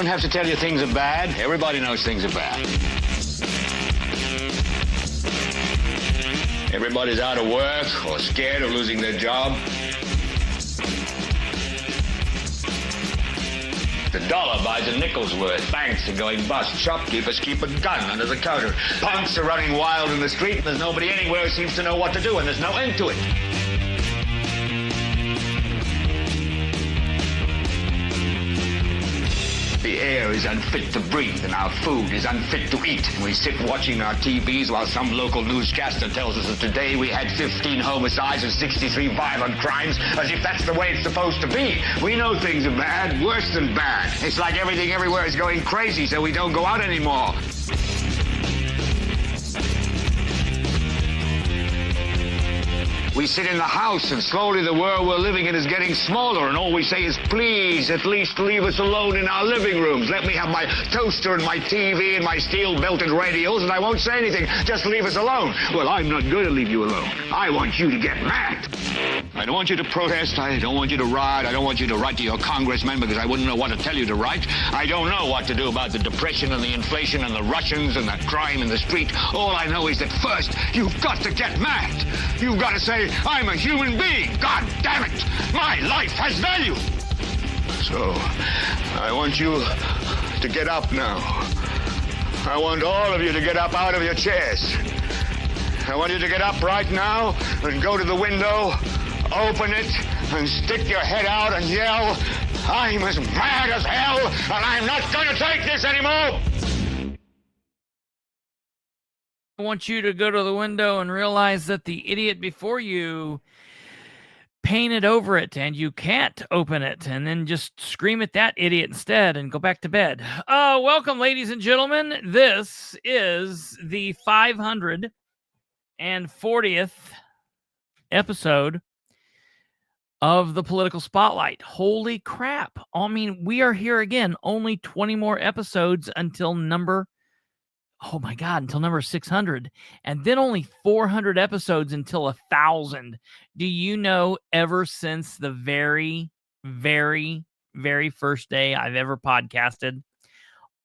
don't have to tell you things are bad. Everybody knows things are bad. Everybody's out of work or scared of losing their job. The dollar buys a nickel's worth. Banks are going bust. Shopkeepers keep a gun under the counter. Punks are running wild in the street, and there's nobody anywhere who seems to know what to do, and there's no end to it. The air is unfit to breathe, and our food is unfit to eat. We sit watching our TVs while some local newscaster tells us that today we had 15 homicides and 63 violent crimes, as if that's the way it's supposed to be. We know things are bad, worse than bad. It's like everything everywhere is going crazy, so we don't go out anymore. We sit in the house, and slowly the world we're living in is getting smaller, and all we say is, please, at least leave us alone in our living rooms. Let me have my toaster and my TV and my steel-belted radios, and I won't say anything. Just leave us alone. Well, I'm not going to leave you alone. I want you to get mad. I don't want you to protest. I don't want you to riot. I don't want you to write to your congressman because I wouldn't know what to tell you to write. I don't know what to do about the depression and the inflation and the Russians and the crime in the street. All I know is that first, you've got to get mad. You've got to say, I'm a human being. God damn it. My life has value. So, I want you to get up now. I want all of you to get up out of your chairs. I want you to get up right now and go to the window, open it, and stick your head out and yell, I'm as mad as hell, and I'm not going to take this anymore. I want you to go to the window and realize that the idiot before you painted over it and you can't open it, and then just scream at that idiot instead and go back to bed. Welcome, ladies and gentlemen. This is the 540th episode of the Political Spotlight. Holy crap. I mean, we are here again. Only 20 more episodes until number 600. And then only 400 episodes until 1,000. Do you know, ever since the very, very, very first day I've ever podcasted,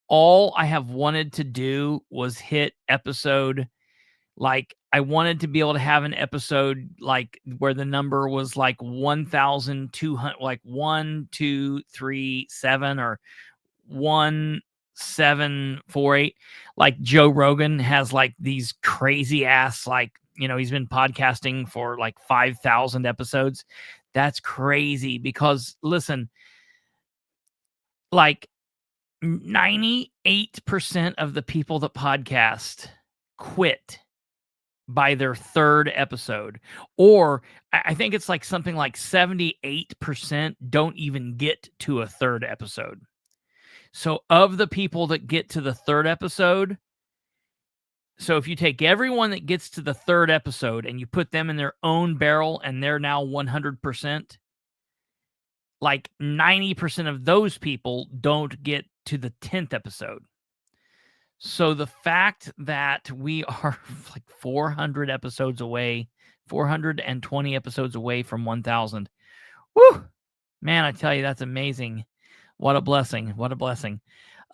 all I have wanted to do was hit episode, like, I wanted to be able to have an episode like where the number was like 1,200, like 1, 2, 3, 7 or 1,748. Like Joe Rogan has like these crazy ass, like, you know, he's been podcasting for like 5,000 episodes. That's crazy because listen, like 98% of the people that podcast quit by their third episode, or I think it's like something like 78% don't even get to a third episode. So of the people that get to the third episode, so if you take everyone that gets to the third episode and you put them in their own barrel and they're now 100%, like 90% of those people don't get to the 10th episode. So the fact that we are like 400 episodes away, 420 episodes away from 1,000, whoo, man, I tell you, that's amazing. What a blessing. What a blessing.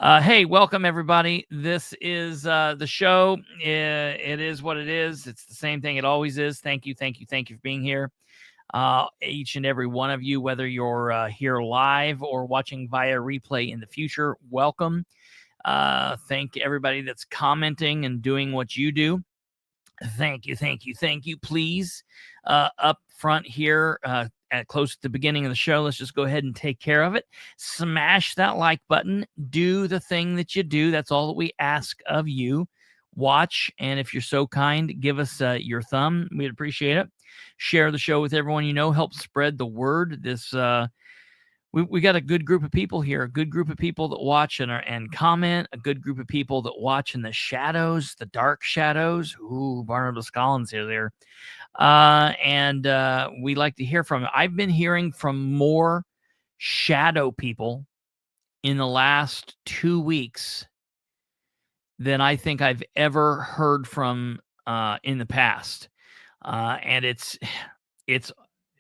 Hey, welcome, everybody. This is the show. It is what it is. It's the same thing it always is. Thank you for being here. Each and every one of you, whether you're here live or watching via replay in the future, welcome. Thank everybody that's commenting and doing what you do. Thank you. Please, up front here, at close to the beginning of the show, let's just go ahead and take care of it. Smash that like button. Do the thing that you do. That's all that we ask of you. Watch, and if you're so kind, give us your thumb. We'd appreciate it. Share the show with everyone you know. Help spread the word. This we got a good group of people here, a good group of people that watch and comment, a good group of people that watch in the shadows, the dark shadows. Ooh, Barnabas Collins is there. And we like to hear from. I've been hearing from more shadow people in the last 2 weeks than I think I've ever heard from in the past. And it's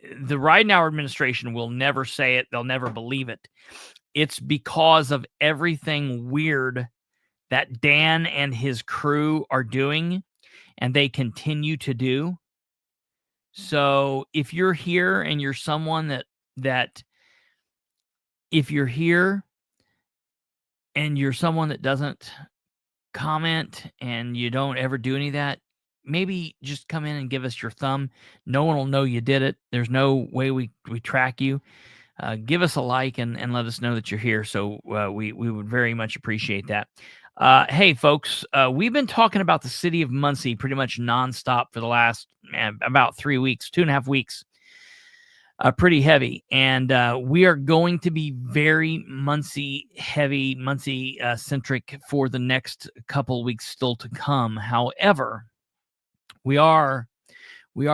the Ridenhour administration will never say it. They'll never believe it. it's because of everything weird that Dan and his crew are doing and they continue to do. So if you're here and you're someone that if you're here and you're someone that doesn't comment and you don't ever do any of that, maybe just come in and give us your thumb. No one will know you did it. There's no way we track you. Give us a like and let us know that you're here. So we would very much appreciate that. Hey, folks, we've been talking about the city of Muncie pretty much nonstop for the last about 3 weeks, 2.5 weeks. Pretty heavy. And we are going to be very Muncie heavy, Muncie centric for the next couple weeks still to come. However, we are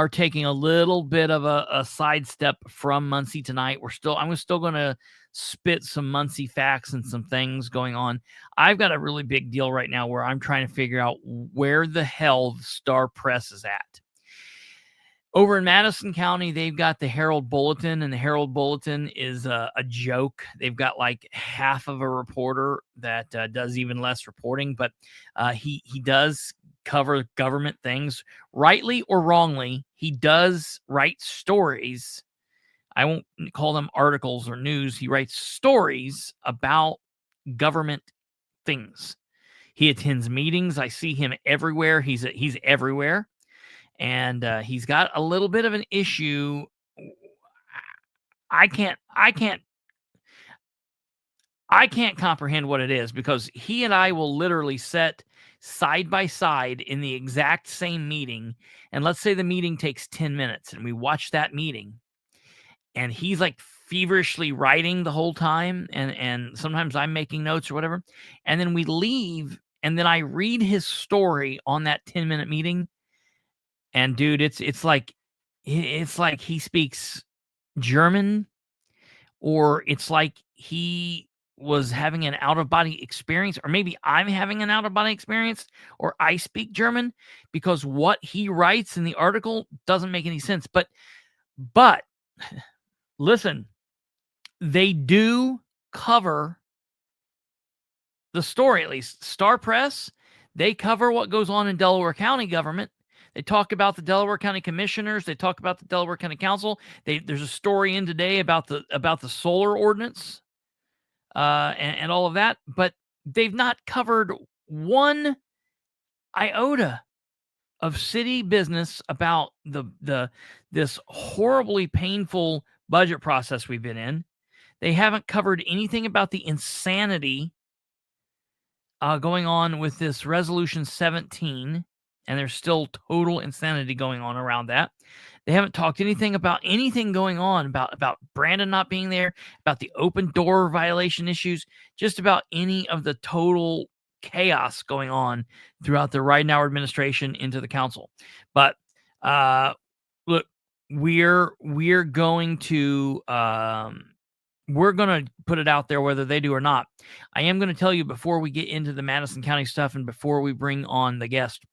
taking a little bit of a sidestep from Muncie tonight. I'm still going to spit some Muncie facts and some things going on. I've got a really big deal right now where I'm trying to figure out where the hell the Star Press is at. Over in Madison County, they've got the Herald Bulletin, and the Herald Bulletin is a joke. They've got like half of a reporter that does even less reporting, but he does cover government things, rightly or wrongly. He does write stories. I won't call them articles or news. He writes stories about government things. He attends meetings. I see him everywhere. He's everywhere. And he's got a little bit of an issue. I can't comprehend what it is, because he and I will literally sit side by side in the exact same meeting. And let's say the meeting takes 10 minutes and we watch that meeting, and he's like feverishly writing the whole time. And sometimes I'm making notes or whatever. And then we leave, and then I read his story on that 10-minute meeting. And dude, it's like he speaks German, or it's like he was having an out-of-body experience, or maybe I'm having an out-of-body experience, or I speak German, because what he writes in the article doesn't make any sense. But listen, they do cover the story, at least. Star Press, they cover what goes on in Delaware County government. They talk about the Delaware County commissioners. They talk about the Delaware County Council. There's a story in today about the solar ordinance and all of that. But they've not covered one iota of city business about this horribly painful budget process we've been in. They haven't covered anything about the insanity going on with this Resolution 17. And there's still total insanity going on around that. They haven't talked anything about anything going on about Brandon not being there, about the open door violation issues, just about any of the total chaos going on throughout the Ridenhour administration into the council. But look, we're going to put it out there whether they do or not. I am going to tell you before we get into the Madison County stuff and before we bring on the guest.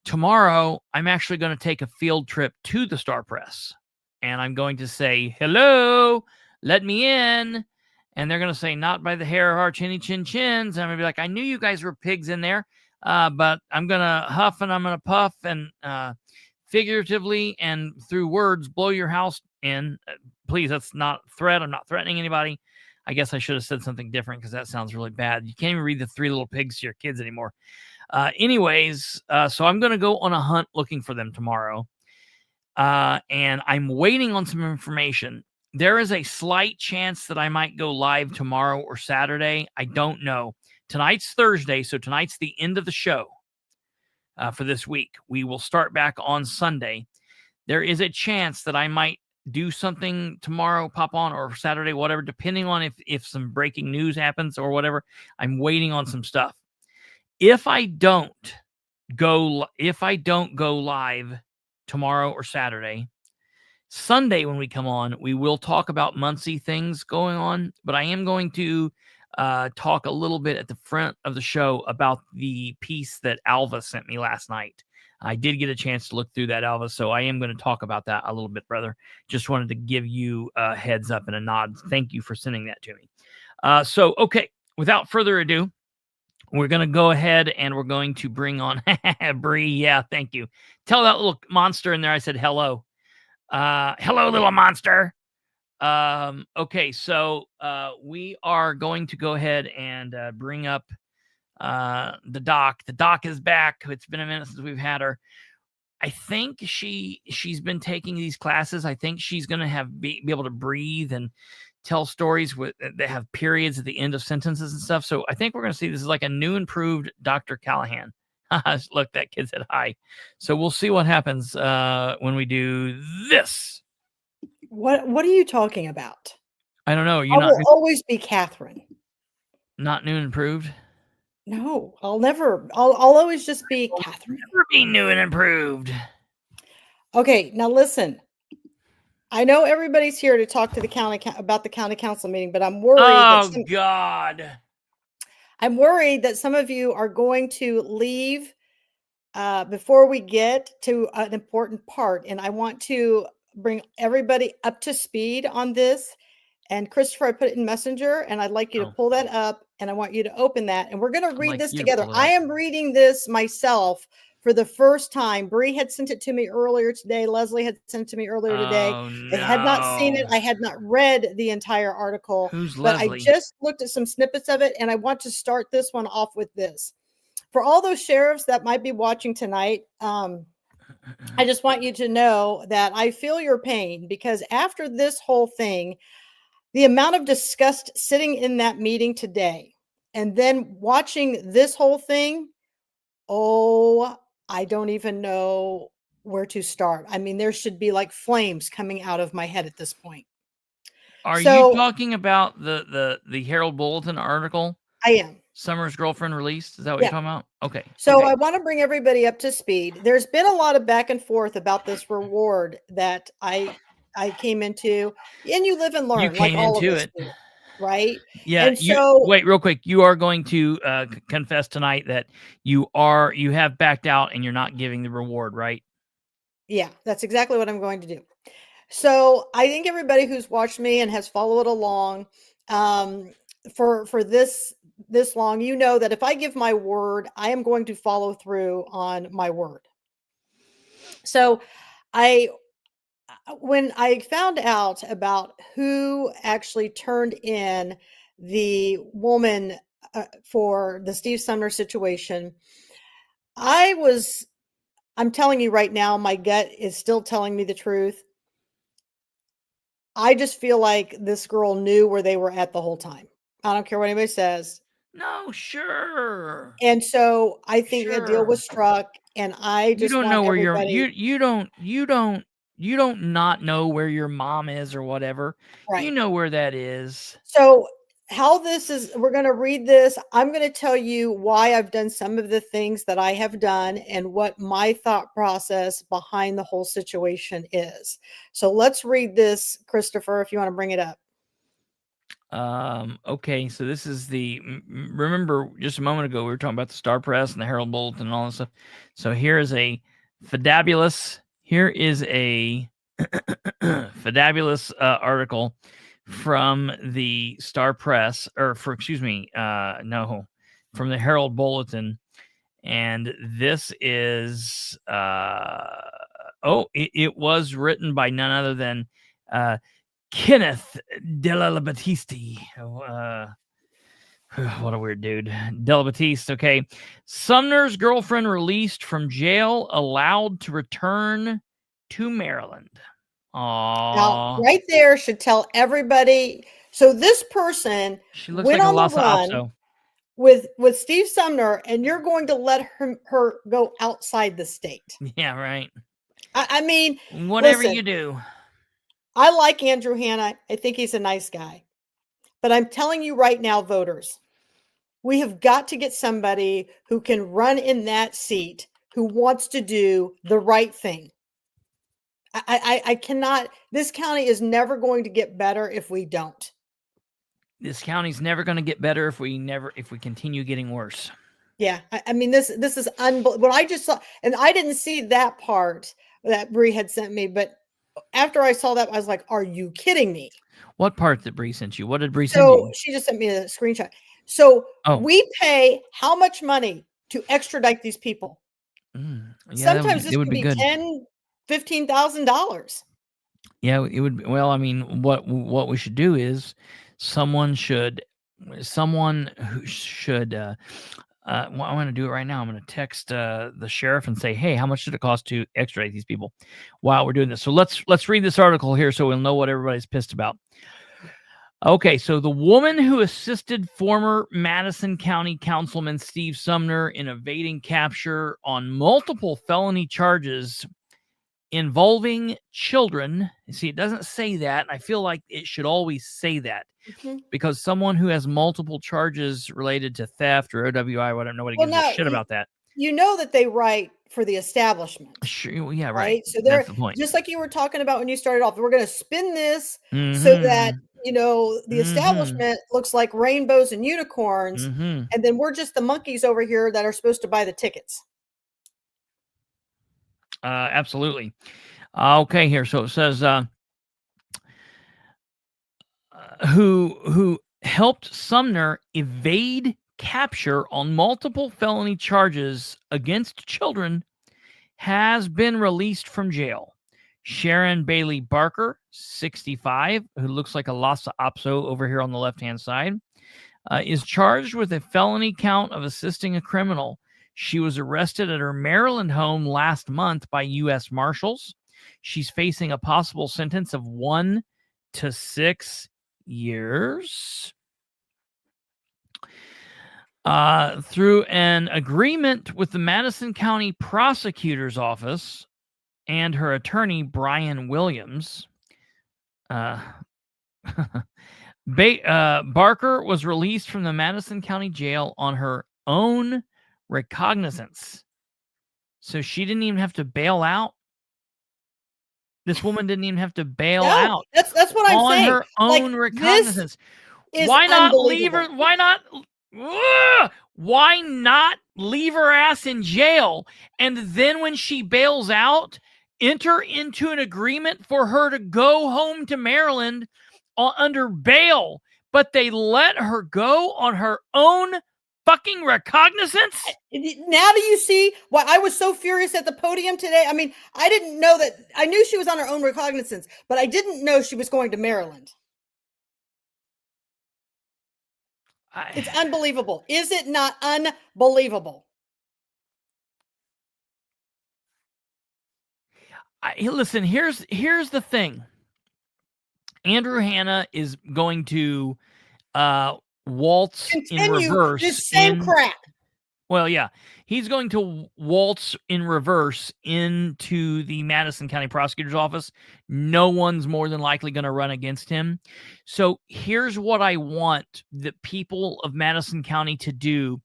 Tomorrow, I'm actually going to take a field trip to the Star Press, and I'm going to say, hello, let me in. And they're going to say, not by the hair of our chinny chin chins. And I'm going to be like, I knew you guys were pigs in there, but I'm going to huff and I'm going to puff and figuratively and through words blow your house in. Please, that's not a threat. I'm not threatening anybody. I guess I should have said something different, because that sounds really bad. You can't even read the Three Little Pigs to your kids anymore. So I'm going to go on a hunt looking for them tomorrow. And I'm waiting on some information. There is a slight chance that I might go live tomorrow or Saturday. I don't know. Tonight's Thursday, so tonight's the end of the show for this week. We will start back on Sunday. There is a chance that I might do something tomorrow, pop on, or Saturday, whatever, depending on if some breaking news happens or whatever. I'm waiting on some stuff. If I don't go live tomorrow or Saturday, Sunday when we come on, we will talk about Muncie things going on. But I am going to talk a little bit at the front of the show about the piece that Alva sent me last night. I did get a chance to look through that, Alva, so I am going to talk about that a little bit, brother. Just wanted to give you a heads up and a nod. Thank you for sending that to me. So, okay, without further ado, we're going to go ahead and we're going to bring on Bree. Yeah, thank you. Tell that little monster in there I said hello. Hello, little monster. Okay, so we are going to go ahead and bring up the doc. The doc is back. It's been a minute since we've had her. I think she's been taking these classes. I think she's going to be able to breathe and tell stories that have periods at the end of sentences and stuff. So I think we're going to see this is like a new, improved Dr. Callahan. Look, that kid said hi. So we'll see what happens when we do this. What are you talking about? I don't know. I will always be Katherine. Not new and improved? No, I'll always just be Katherine. Never be new and improved. Okay, now listen. I know everybody's here to talk to the county about the county council meeting, but I'm worried. I'm worried that some of you are going to leave before we get to an important part, and I want to bring everybody up to speed on this. And Kristopher, I put it in Messenger, and I'd like you to pull that up, and I want you to open that, and we're going to read this together. I am reading this myself for the first time. Bree had sent it to me earlier today. Leslie had sent it to me earlier today. I had not seen it. I had not read the entire article. But I just looked at some snippets of it, and I want to start this one off with this. For all those sheriffs that might be watching tonight, I just want you to know that I feel your pain, because after this whole thing, the amount of disgust sitting in that meeting today and then watching this whole thing, I don't even know where to start. I mean, there should be like flames coming out of my head at this point. Are you talking about the Herald Bulletin article? I am. Summer's girlfriend released? Is that what you're talking about? Okay. So I want to bring everybody up to speed. There's been a lot of back and forth about this reward that I came into, and you live and learn. You came into it, right? Yeah. And so wait, real quick. You are going to confess tonight that you have backed out and you're not giving the reward, right? Yeah, that's exactly what I'm going to do. So I think everybody who's watched me and has followed along for this long, you know that if I give my word, I am going to follow through on my word. So when I found out about who actually turned in the woman for the Steve Sumner situation, I'm telling you right now, my gut is still telling me the truth. I just feel like this girl knew where they were at the whole time. I don't care what anybody says. No, sure. And so I think a deal was struck, and I just don't know where you don't not know where your mom is or whatever. Right. You know where that is. So how this is, we're going to read this. I'm going to tell you why I've done some of the things that I have done and what my thought process behind the whole situation is. So let's read this, Kristopher, if you want to bring it up. Okay, so this is remember just a moment ago, we were talking about the Star Press and the Herald Bulletin and all this stuff. So here is a fabulous article from the Star Press, from the Herald Bulletin. And this is, it was written by none other than, Kenneth Della Battisti. What a weird dude. Della Battisti. Okay. Sumner's girlfriend released from jail, allowed to return to Maryland. Now, right there should tell everybody. So this person went like on the run with Steve Sumner, and you're going to let her go outside the state. Yeah, right. I mean, whatever you do. I like Andrew Hanna. I think he's a nice guy. But I'm telling you right now, voters, we have got to get somebody who can run in that seat, who wants to do the right thing. I cannot, this county is never going to get better if we don't. This county's never going to get better if we continue getting worse. Yeah. I mean, this is unbelievable. What I just saw, and I didn't see that part that Bree had sent me, but after I saw that, I was like, are you kidding me? What part that Bree sent you? What did Bree send So you? she just sent me a screenshot. So Oh. we pay how much money to extradite these people? Yeah, Sometimes this it would could be be good. $15,000. Yeah, it would. Well, I mean, what we should do is someone who should. Well, I'm going to do it right now. I'm going to text the sheriff and say, "Hey, how much did it cost to extradite these people?" While we're doing this, so let's read this article here so we'll know what everybody's pissed about. Okay, so the woman who assisted former Madison County Councilman Steve Sumner in evading capture on multiple felony charges involving children. See, it doesn't say that. I feel like it should always say that because someone who has multiple charges related to theft or OWI, whatever, nobody gives a shit about that. You know that they write for the establishment. Sure, yeah, right. So they're That's the point. just like you were talking about when you started off. We're going to spin this so that the establishment looks like rainbows and unicorns, and then we're just the monkeys over here that are supposed to buy the tickets. Absolutely. Okay, here. So it says who helped Sumner evade capture on multiple felony charges against children has been released from jail. Sharon Bailey Barker, 65, who looks like a Lhasa Apso over here on the left-hand side, is charged with a felony count of assisting a criminal. She was arrested at her Maryland home last month by U.S. Marshals. She's facing a possible sentence of 1 to 6 years. Through an agreement with the Madison County Prosecutor's Office and her attorney, Brian Williams, Barker was released from the Madison County Jail on her own recognizance. So she didn't even have to bail out. This woman didn't even have to bail out. That's what I'm saying. On her own recognizance. Why not leave her? Why not leave her ass in jail? And then when she bails out, enter into an agreement for her to go home to Maryland under bail. But they let her go on her own fucking recognizance? Now do you see why I was so furious at the podium today? I mean, I didn't know that. I knew she was on her own recognizance, but I didn't know she was going to Maryland. It's unbelievable. Is it not unbelievable? Listen, here's the thing. Andrew Hanna is going to waltz in reverse. This same crap. Well, yeah, he's going to waltz in reverse into the Madison County Prosecutor's Office. No one's more than likely going to run against him. So here's what I want the people of Madison County to do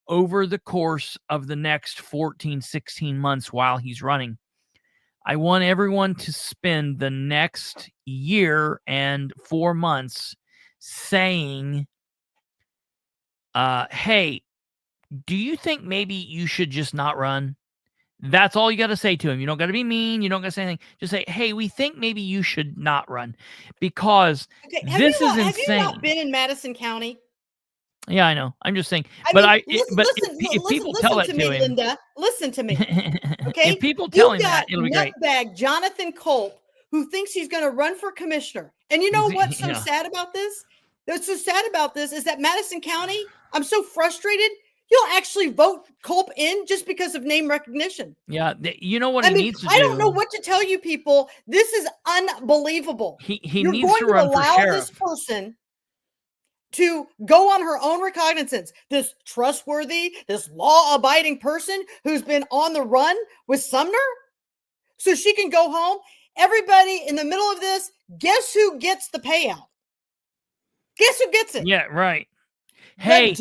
over the course of the next 14, 16 months while he's running. I want everyone to spend the next year and 4 months saying, hey, do you think maybe you should just not run? That's all you got to say to him. You don't got to be mean. You don't got to say anything. Just say, hey, we think maybe you should not run because this is insane. Have you not been in Madison County? Yeah, I know. I'm just saying. If people tell that to him, Linda, listen to me. Okay. If people tell him that, it'll be great. Nutbag Jonathan Culp, who thinks he's going to run for commissioner. And you know what's so sad about this? What's so sad about this is that Madison County, I'm so frustrated. You'll actually vote Culp in just because of name recognition. Yeah, you know what he needs to do? I don't know what to tell you people. This is unbelievable. He needs to run for sheriff. Allow this person to go on her own recognizance. This trustworthy, this law-abiding person who's been on the run with Sumner, so she can go home. Everybody in the middle of this, guess who gets the payout? Guess who gets it? Yeah, right. Hey,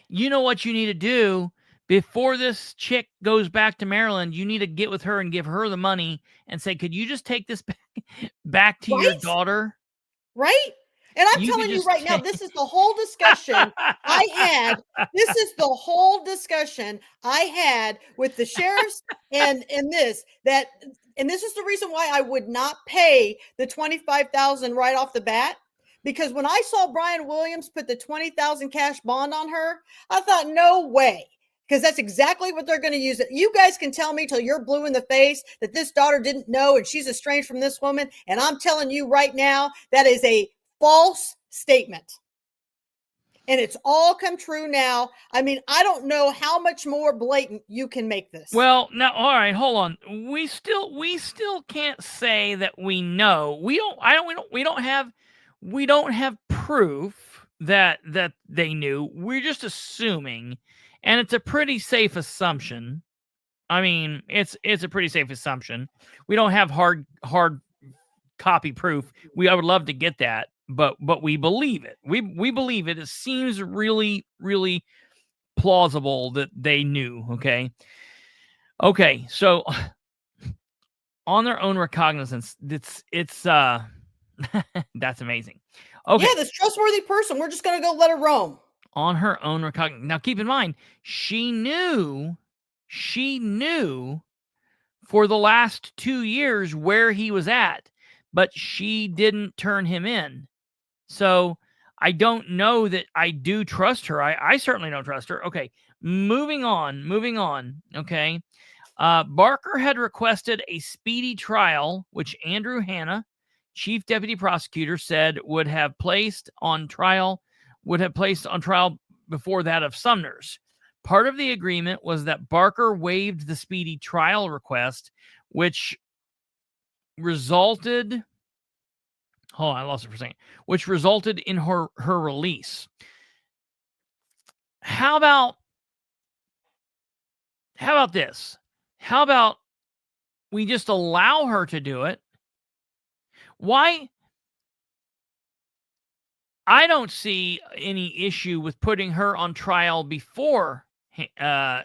you know what you need to do before this chick goes back to Maryland? You need to get with her and give her the money and say, could you just take this back to your daughter? Right? And I'm You could telling you just right now, take- this is the whole discussion I had. This is the whole discussion I had with the sheriffs and this is the reason why I would not pay the $25,000 right off the bat. Because when I saw Brian Williams put the $20,000 cash bond on her, I thought, no way. Because that's exactly what they're going to use it. You guys can tell me till you're blue in the face that this daughter didn't know and she's estranged from this woman. And I'm telling you right now, that is a false statement. And it's all come true now. I mean, I don't know how much more blatant you can make this. Well, now, all right, hold on. We still can't say that we know. We don't have proof that they knew. We're just assuming, and it's a pretty safe assumption. I mean, it's a pretty safe assumption. We don't have hard copy proof. I would love to get that, but we believe it. We believe it. It seems really, really plausible that they knew. Okay. So on their own recognizance, it's that's amazing. Okay. Yeah, this trustworthy person, we're just going to go let her roam. On her own recognizance. Now, keep in mind, she knew for the last 2 years where he was at, but she didn't turn him in. So I don't know that I do trust her. I certainly don't trust her. Okay, moving on. Okay. Barker had requested a speedy trial, which Andrew Hanna, chief deputy prosecutor, said would have placed on trial before that of Sumner's. Part of the agreement was that Barker waived the speedy trial request, which resulted in her release. How about this? How about we just allow her to do it? Why? I don't see any issue with putting her on trial before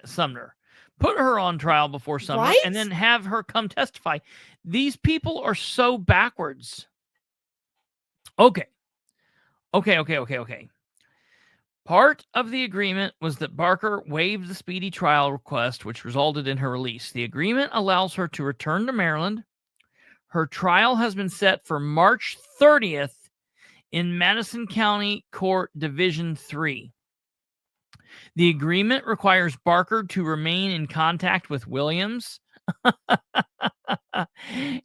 Sumner. Put her on trial before Sumner, Right? and then have her come testify. These people are so backwards. Okay. Part of the agreement was that Barker waived the speedy trial request, which resulted in her release. The agreement allows her to return to Maryland. Her trial has been set for March 30th in Madison County Court Division 3. The agreement requires Barker to remain in contact with Williams.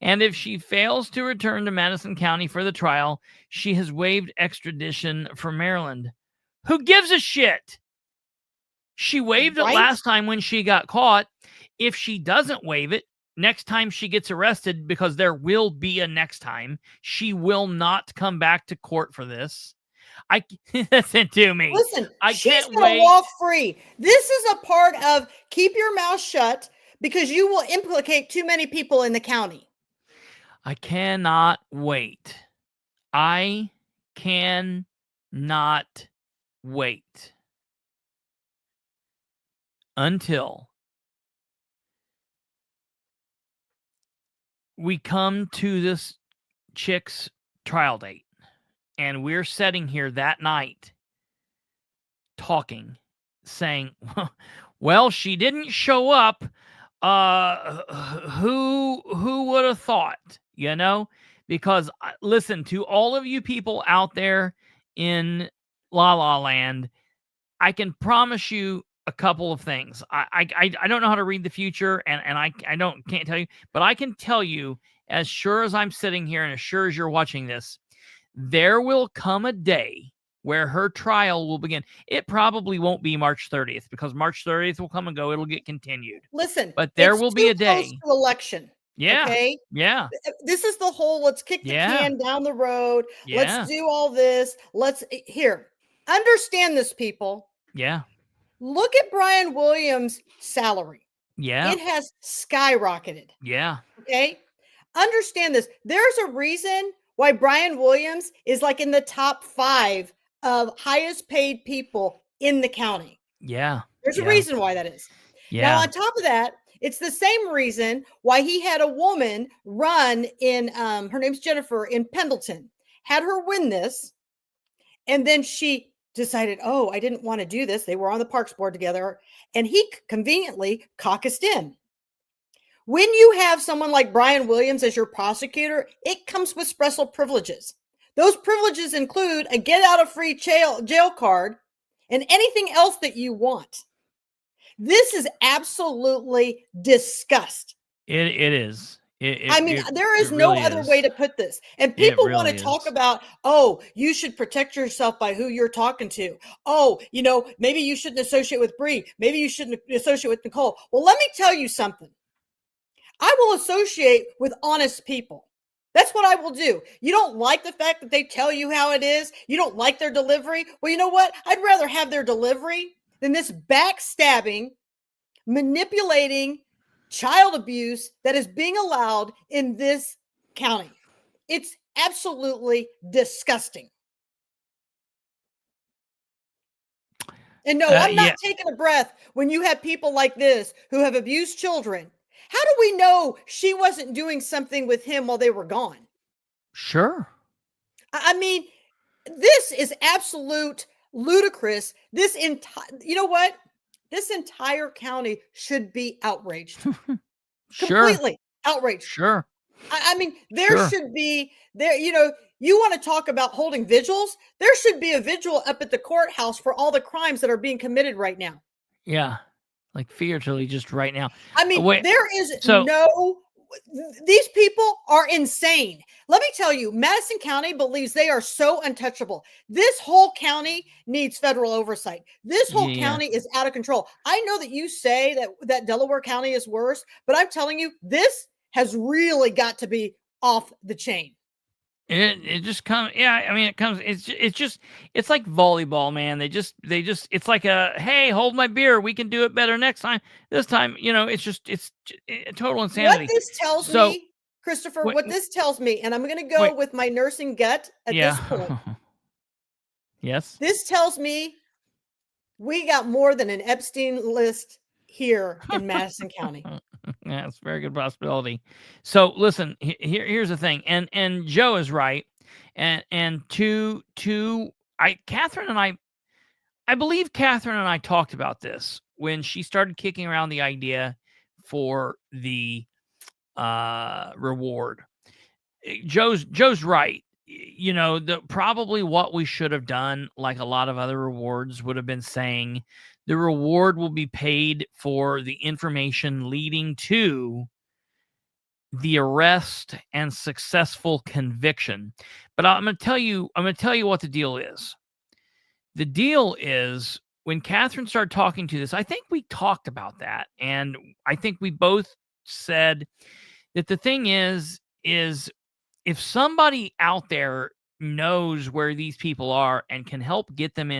And if she fails to return to Madison County for the trial, she has waived extradition from Maryland. Who gives a shit? She waived it last time when she got caught. If she doesn't waive it, next time she gets arrested, because there will be a next time, she will not come back to court for this. Listen to me. Listen, she's going to walk free. This is a part of keep your mouth shut, because you will implicate too many people in the county. I cannot wait. I cannot wait until we come to this chick's trial date, and we're sitting here that night talking, saying, well, she didn't show up. Who would have thought, because listen, to all of you people out there in La La Land, I can promise you a couple of things. I don't know how to read the future, and I can't tell you, but I can tell you, as sure as I'm sitting here and as sure as you're watching this, there will come a day where her trial will begin. It probably won't be March 30th, because March 30th will come and go. It'll get continued. Listen, but there will be a day. To election. Yeah. Okay. Yeah. This is the whole, let's kick the can down the road. Yeah. Let's do all this. Understand this, people. Yeah. Look at Brian Williams' salary. Yeah. It has skyrocketed. Yeah. Okay. Understand this. There's a reason why Brian Williams is like in the top 5 of highest paid people in the county. Yeah. There's a reason why that is. Yeah. Now, on top of that, it's the same reason why he had a woman run in, her name's Jennifer, in Pendleton, had her win this. And then she decided, oh, I didn't want to do this. They were on the Parks Board together, and he conveniently caucused in. When you have someone like Brian Williams as your prosecutor, it comes with special privileges. Those privileges include a get out of free jail card and anything else that you want. This is absolutely disgust. It is. There is really no other is. way to put this. And people want really to talk is. about, oh, you should protect yourself by who you're talking to. Oh, maybe you shouldn't associate with Bree. Maybe you shouldn't associate with Nicole. Well, let me tell you something. I will associate with honest people. That's what I will do. You don't like the fact that they tell you how it is. You don't like their delivery. Well, you know what? I'd rather have their delivery than this backstabbing, manipulating child abuse that is being allowed in this county. It's absolutely disgusting. And no, I'm not taking a breath when you have people like this who have abused children. How do we know she wasn't doing something with him while they were gone? Sure. I mean, this is absolute ludicrous. You know what? This entire county should be outraged. Completely outraged. Sure. I mean, there should be you want to talk about holding vigils? There should be a vigil up at the courthouse for all the crimes that are being committed right now. Yeah. Like figuratively, just right now. I mean, these people are insane. Let me tell you, Madison County believes they are so untouchable. This whole county needs federal oversight. This whole county is out of control. I know that you say that Delaware County is worse, but I'm telling you, this has really got to be off the chain. It just comes. Yeah, I mean, it comes. It's like volleyball, man. They just. It's like hey, hold my beer. We can do it better next time. This time, it's total insanity. What this tells me, Christopher, what this tells me, and I'm going to go with my nursing gut at this point. Yes. This tells me we got more than an Epstein list here in Madison County. Yeah, it's a very good possibility. So listen, here's the thing, and Joe is right, and Katherine and I believe Katherine and I talked about this when she started kicking around the idea for the reward. Joe's right. Probably what we should have done, like a lot of other rewards, would have been saying the reward will be paid for the information leading to the arrest and successful conviction. But I'm going to tell you what the deal is. The deal is, when Katherine started talking to this, I think we talked about that. And I think we both said that the thing is if somebody out there knows where these people are and can help get them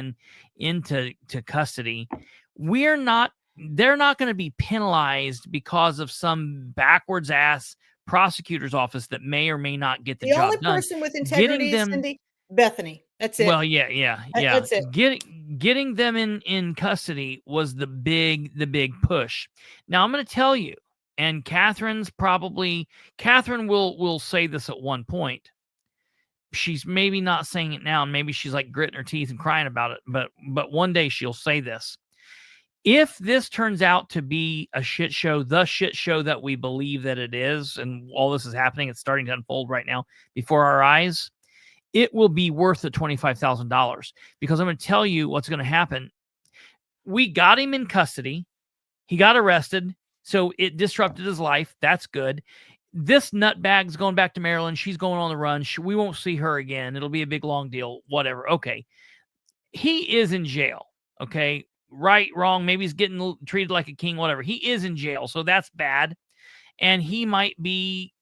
into custody, they're not going to be penalized because of some backwards ass prosecutor's office that may or may not get the job done. The only person with integrity is Cindy Bethany. That's it. Well, yeah. That's it. Getting them in custody was the big push. Now I'm going to tell you, and Katherine will say this at one point. She's maybe not saying it now, and maybe she's like gritting her teeth and crying about it, but one day she'll say this. If this turns out to be a shit show, the shit show that we believe that it is, and all this is happening, it's starting to unfold right now before our eyes, it will be worth the $25,000, because I'm going to tell you what's going to happen. We got him in custody. He got arrested, so it disrupted his life. That's good. This nutbag's going back to Maryland. She's going on the run. We won't see her again. It'll be a big, long deal, whatever. Okay. He is in jail. Okay. Right, wrong. Maybe he's getting treated like a king, whatever. He is in jail, so that's bad. And he might be,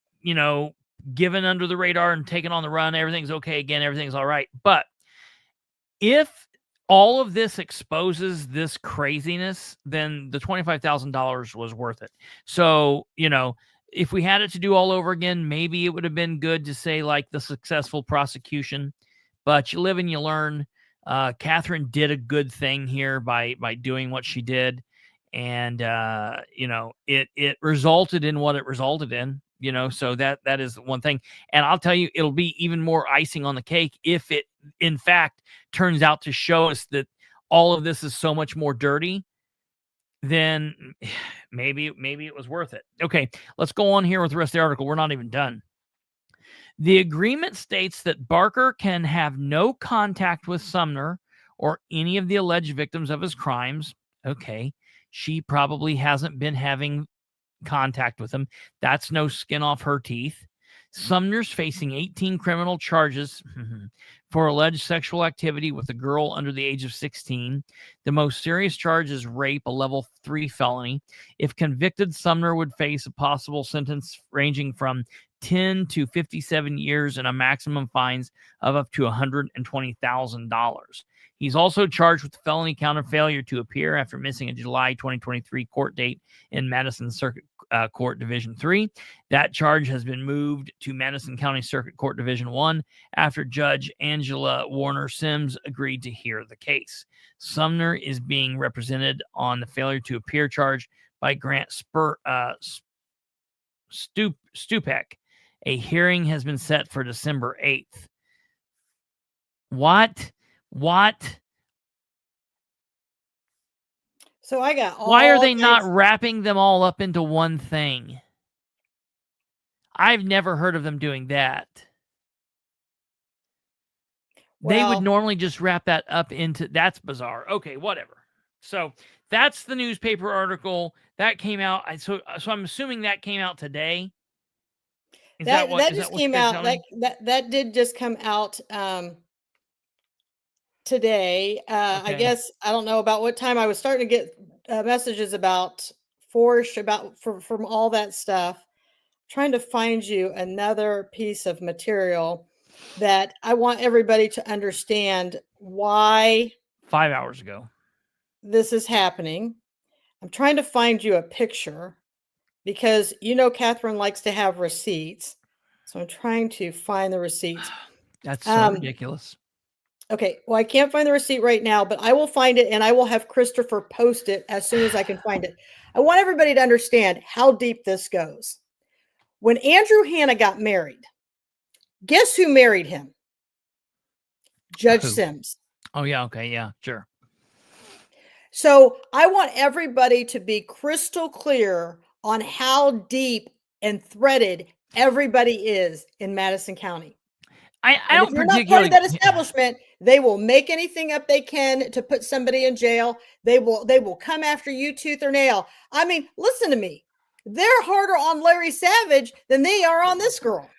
given under the radar and taken on the run. Everything's okay again. Everything's all right. But if all of this exposes this craziness, then the $25,000 was worth it. So, if we had it to do all over again, maybe it would have been good to say like the successful prosecution, but you live and you learn. Katherine did a good thing here by doing what she did. And, it resulted in what it resulted in, so that is one thing. And I'll tell you, it'll be even more icing on the cake if it in fact, turns out to show us that all of this is so much more dirty, then maybe it was worth it. Okay, let's go on here with the rest of the article. We're not even done. The agreement states that Barker can have no contact with Sumner or any of the alleged victims of his crimes. Okay, she probably hasn't been having contact with him. That's no skin off her teeth. Sumner's facing 18 criminal charges for alleged sexual activity with a girl under the age of 16. The most serious charge is rape, a level 3 felony. If convicted, Sumner would face a possible sentence ranging from 10 to 57 years and a maximum fines of up to $120,000. He's also charged with the felony count of failure to appear after missing a July 2023 court date in Madison Circuit Court Division 3. That charge has been moved to Madison County Circuit Court Division 1 after Judge Angela Warner Sims agreed to hear the case. Sumner is being represented on the failure to appear charge by Grant Stupek. A hearing has been set for December 8th. What? So I got all Why are they kinds- not wrapping them all up into one thing? I've never heard of them doing that. They would Well- normally just wrap that up into, that's bizarre. Okay, whatever. So that's the newspaper article that came out. So I'm assuming that came out today. That is just what came you're out. telling me? That did just come out today. I Okay. guess I don't know about what time. I was starting to get messages about from all that stuff. Trying to find you another piece of material that I want everybody to understand why 5 hours ago. this is happening. I'm trying to find you a picture because Catherine likes to have receipts. So I'm trying to find the receipts. That's so ridiculous. Okay, well, I can't find the receipt right now, but I will find it and I will have Kristopher post it as soon as I can find it. I want everybody to understand how deep this goes. When Andrew Hanna got married, guess who married him? Judge Who? Sims. Oh, yeah. Okay. Yeah, sure. So I want everybody to be crystal clear on how deep and threaded everybody is in Madison County. I And don't if you're not part particularly. of that establishment, they will make anything up they can to put somebody in jail. They will come after you tooth or nail. I mean, listen to me. They're harder on Larry Savage than they are on this girl.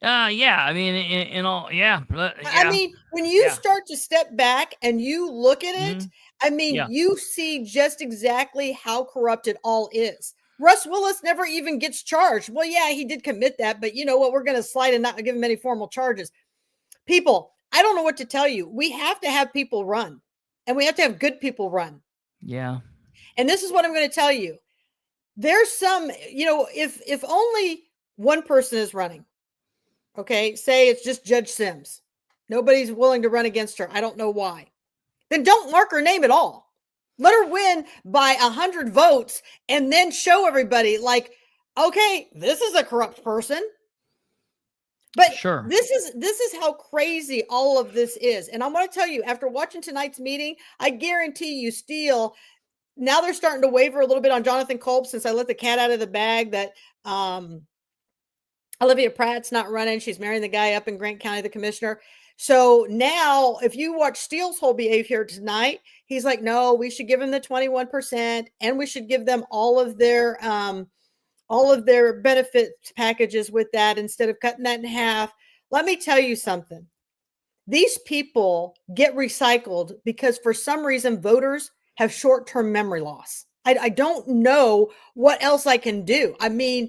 Yeah. I mean, in all, yeah. I mean, when you Yeah. start to step back and you look at it, I mean, Yeah. you see just exactly how corrupt it all is. Russ Willis never even gets charged. Well, yeah, he did commit that, but you know what? We're going to slide and not give him any formal charges. People, I don't know what to tell you. We have to have people run, and we have to have good people run. Yeah. And this is what I'm going to tell you. There's some, if only one person is running, okay, say it's just Judge Sims. Nobody's willing to run against her. I don't know why. Then don't mark her name at all. Let her win by 100 votes and then show everybody like, okay, this is a corrupt person. But Sure. this is how crazy all of this is. And I'm going to tell you, after watching tonight's meeting, I guarantee you Steele, now they're starting to waver a little bit on Jonathan Kolb since I let the cat out of the bag that Olivia Pratt's not running. She's marrying the guy up in Grant County, the commissioner. So now, if you watch Steele's whole behavior tonight, he's like, no, we should give them the 21% and we should give them all of their benefits packages with that instead of cutting that in half. Let me tell you something. These people get recycled because for some reason voters have short-term memory loss. I don't know what else I can do. I mean,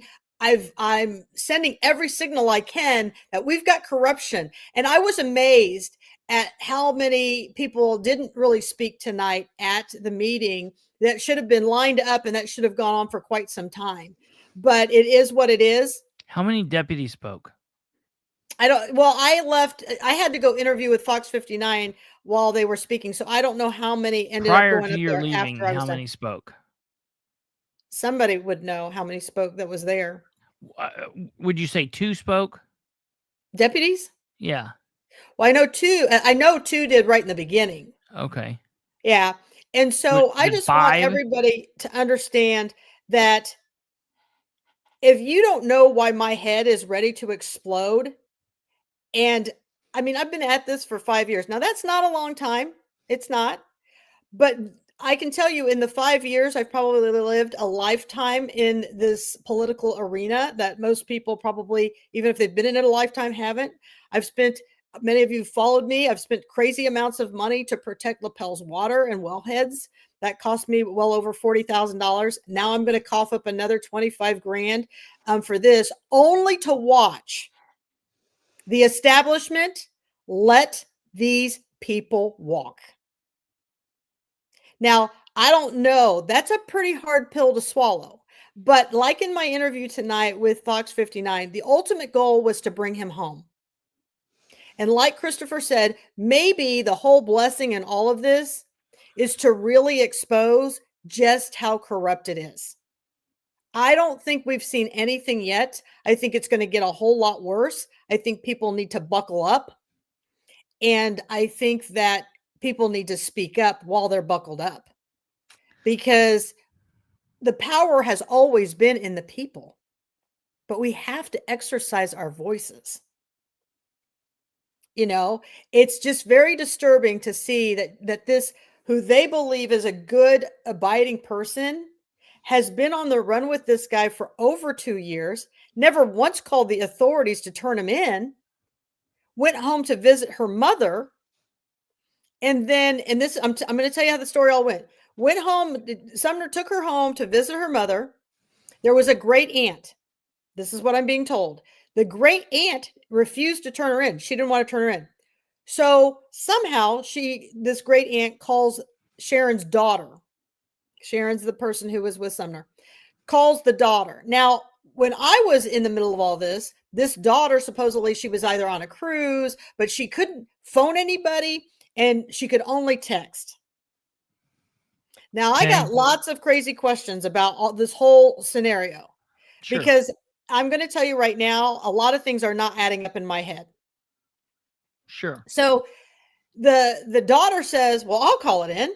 I'm sending every signal I can that we've got corruption. And I was amazed at how many people didn't really speak tonight at the meeting that should have been lined up and that should have gone on for quite some time. But it is what it is. How many deputies spoke? I had to go interview with Fox 59 while they were speaking. So I don't know how many ended Prior up going to up your there leaving, after I was how done. many spoke? Somebody would know how many spoke that was there. Would you say 2 spoke? Deputies? Yeah. Well, I know two did right in the beginning. Okay. Yeah. And so I Did just want 5? everybody to understand that if you don't know why my head is ready to explode, and I mean, I've been at this for 5 years. Now, that's not a long time. It's not. But I can tell you in the 5 years, I've probably lived a lifetime in this political arena that most people probably, even if they've been in it a lifetime, haven't. Many of you followed me. I've spent crazy amounts of money to protect Lapel's water and wellheads. That cost me well over $40,000. Now I'm going to cough up another 25 grand for this, only to watch the establishment let these people walk. Now, I don't know. That's a pretty hard pill to swallow. But like in my interview tonight with Fox 59, the ultimate goal was to bring him home. And like Kristopher said, maybe the whole blessing in all of this is to really expose just how corrupt it is. I don't think we've seen anything yet. I think it's going to get a whole lot worse. I think people need to buckle up. And I think that people need to speak up while they're buckled up, because the power has always been in the people, but we have to exercise our voices. You know, it's just very disturbing to see that this, who they believe is a good, abiding person, has been on the run with this guy for over 2 years, never once called the authorities to turn him in, went home to visit her mother. And then, and this, I'm going to tell you how the story all went. Went home, Sumner took her home to visit her mother. There was a great aunt. This is what I'm being told. The great aunt refused to turn her in. She didn't want to turn her in. So somehow this great aunt calls Sharon's daughter. Sharon's the person who was with Sumner. Calls the daughter. Now, when I was in the middle of all this daughter, supposedly she was either on a cruise, but she couldn't phone anybody and she could only text. Now, I got lots of crazy questions about this whole scenario, because I'm going to tell you right now, a lot of things are not adding up in my head. Sure. So the daughter says, well, I'll call it in.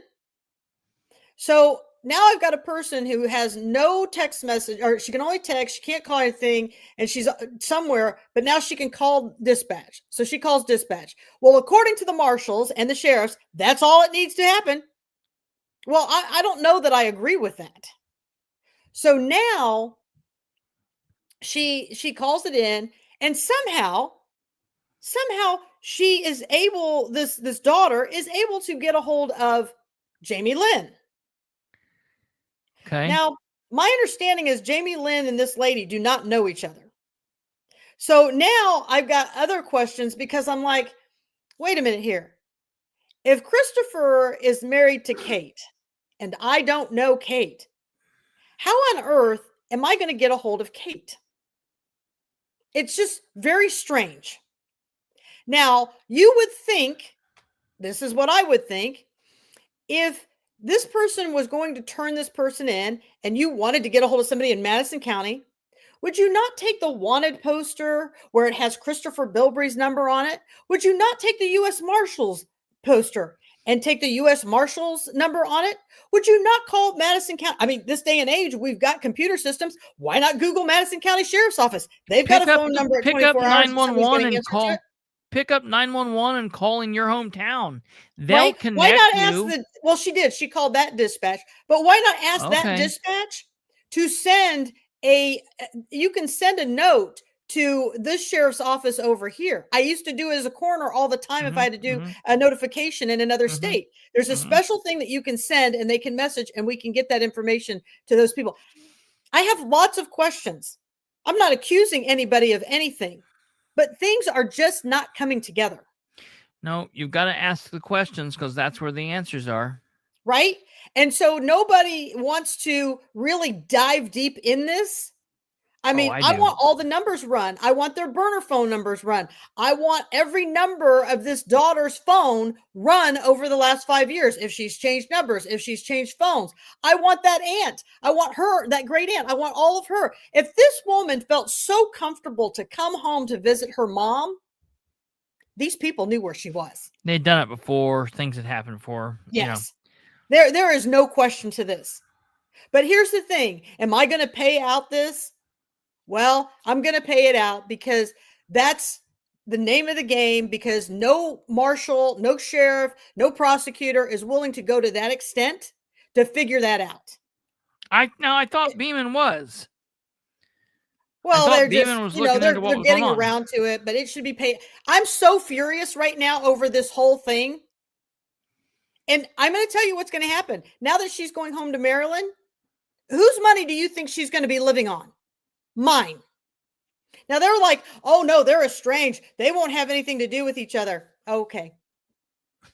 So now I've got a person who has no text message, or she can only text. She can't call anything, and she's somewhere, but now she can call dispatch. So she calls dispatch. Well, according to the marshals and the sheriffs, that's all it needs to happen. Well, I don't know that I agree with that. So now she calls it in, and somehow she is able, this daughter is able to get a hold of Jamie Lynn. Okay. Now, my understanding is Jamie Lynn and this lady do not know each other. So now I've got other questions, because I'm like, wait a minute here. If Kristopher is married to Kate and I don't know Kate, how on earth am I going to get a hold of Kate? It's just very strange. Now, you would think, this is what I would think, if this person was going to turn this person in and you wanted to get a hold of somebody in Madison County, would you not take the wanted poster where it has Kristopher Bilbrey's number on it? Would you not take the U.S. Marshals poster and take the U.S. Marshals number on it? Would you not call Madison County? I mean, this day and age, we've got computer systems. Why not Google Madison County Sheriff's Office? They've got a phone number at 24 hours. 911 and call. Pick up 911 and call in your hometown. They'll right? connect Why not you. ask well, she did. She called that dispatch. But why not ask that dispatch to send you can send a note to this sheriff's office over here. I used to do it as a coroner all the time. If I had to do a notification in another state, there's a special thing that you can send and they can message, and we can get that information to those people. I have lots of questions. I'm not accusing anybody of anything, but things are just not coming together. No, you've got to ask the questions, because that's where the answers are. Right? And so nobody wants to really dive deep in this. I mean, I want all the numbers run. I want their burner phone numbers run. I want every number of this daughter's phone run over the last 5 years. If she's changed numbers, if she's changed phones, I want that aunt. I want her, that great aunt. I want all of her. If this woman felt so comfortable to come home to visit her mom, these people knew where she was. They'd done it before. Things had happened before. Yes. There is no question to this. But here's the thing. Am I going to pay out this? Well, I'm going to pay it out because that's the name of the game, because no marshal, no sheriff, no prosecutor is willing to go to that extent to figure that out. I thought Beeman was. Well, they're just, Beeman was looking into what they're was getting going on. around to it, but it should be paid. I'm so furious right now over this whole thing. And I'm going to tell you what's going to happen. Now that she's going home to Maryland, whose money do you think she's going to be living on? Mine. Now they're like, oh no, they're estranged. They won't have anything to do with each other. Okay.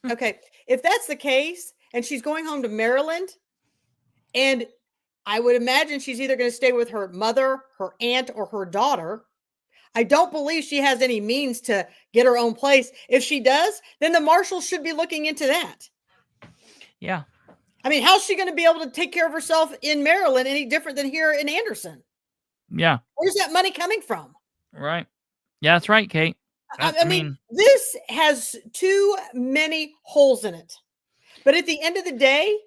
Okay. If that's the case, and she's going home to Maryland, and I would imagine she's either going to stay with her mother, her aunt, or her daughter. I don't believe she has any means to get her own place. If she does, then the marshals should be looking into that. Yeah. I mean, how's she going to be able to take care of herself in Maryland any different than here in Anderson? Yeah. Where's that money coming from? Right. Yeah, that's right, Kate. I mean, this has too many holes in it. But at the end of the day,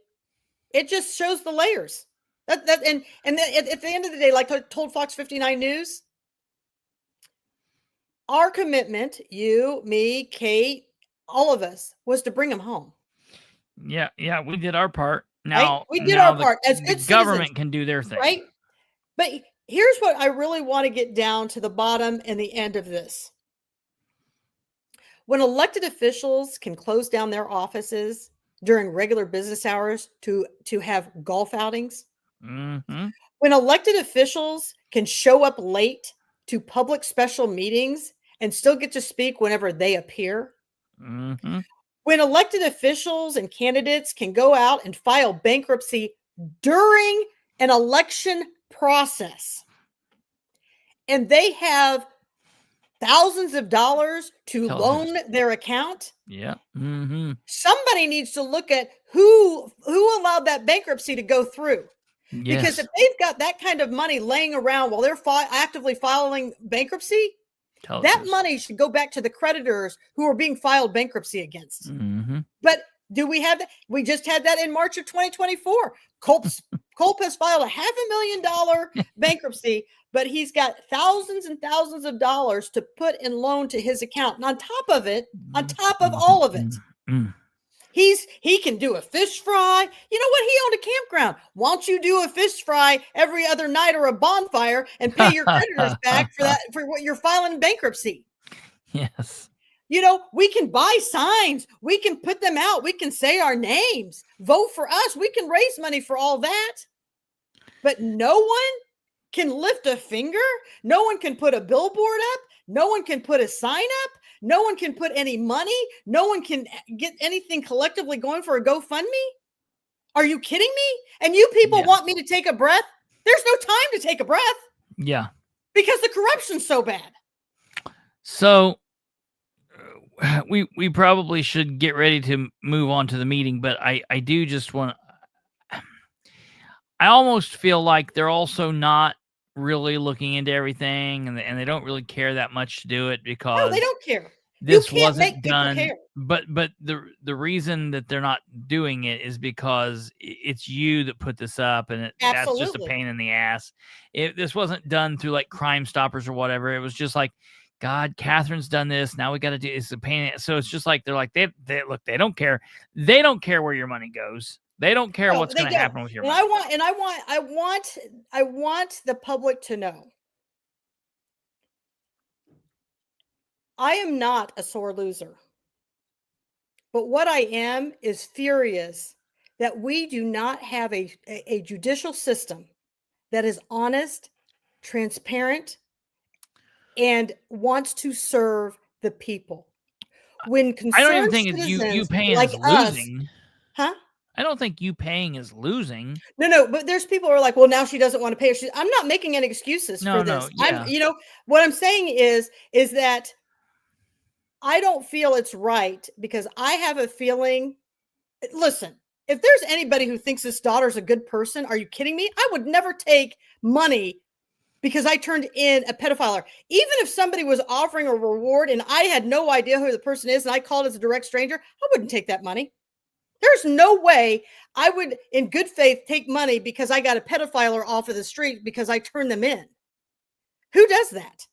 it just shows the layers. At the end of the day, like I told Fox 59 News, our commitment, you, me, Kate, all of us, was to bring them home. Yeah, we did our part. Now right? We did our part as good citizens. Government citizens, can do their thing, right? But here's what I really want to get down to the bottom and the end of this. When elected officials can close down their offices during regular business hours to have golf outings, mm-hmm. when elected officials can show up late to public special meetings and still get to speak whenever they appear, mm-hmm. when elected officials and candidates can go out and file bankruptcy during an election process, and they have thousands of dollars to loan their account. Yeah. Mm-hmm. Somebody needs to look at who allowed that bankruptcy to go through. Yes. Because if they've got that kind of money laying around while they're actively filing bankruptcy, that money should go back to the creditors who are being filed bankruptcy against. Mm-hmm. But do we have that? We just had that in March of 2024. Culp has filed $500,000 bankruptcy, but he's got thousands and thousands of dollars to put in loan to his account. And on top of it, on top of all of it, he can do a fish fry. You know what? He owned a campground. Why don't you do a fish fry every other night or a bonfire and pay your creditors back for what you're filing bankruptcy? Yes. You know, we can buy signs. We can put them out. We can say our names. Vote for us. We can raise money for all that. But no one can lift a finger. No one can put a billboard up. No one can put a sign up. No one can put any money. No one can get anything collectively going for a GoFundMe. Are you kidding me? And you people want me to take a breath? There's no time to take a breath. Yeah. Because the corruption's so bad. So we probably should get ready to move on to the meeting, but I do just want to, I almost feel like they're also not really looking into everything, and they don't really care that much to do it because no, they don't care. This wasn't done. But the reason that they're not doing it is because it's you that put this up, and that's just a pain in the ass. If this wasn't done through like Crime Stoppers or whatever, it was just like, God, Catherine's done this. Now we got to do it's a pain. So it's just like they're like they look. They don't care. They don't care where your money goes. They don't care what's going to happen with your money. I want the public to know. I am not a sore loser. But what I am is furious that we do not have a judicial system that is honest, transparent, and wants to serve the people. When I don't even think it's you paying like is losing. Huh? I don't think you paying is losing. No, but there's people who are like, well, now she doesn't want to pay. I'm not making any excuses for this. What I'm saying is that I don't feel it's right because I have a feeling, listen, if there's anybody who thinks this daughter's a good person, are you kidding me? I would never take money because I turned in a pedophile. Even if somebody was offering a reward and I had no idea who the person is and I called as a direct stranger, I wouldn't take that money. There's no way I would, in good faith, take money because I got a pedophile off of the street because I turned them in. Who does that?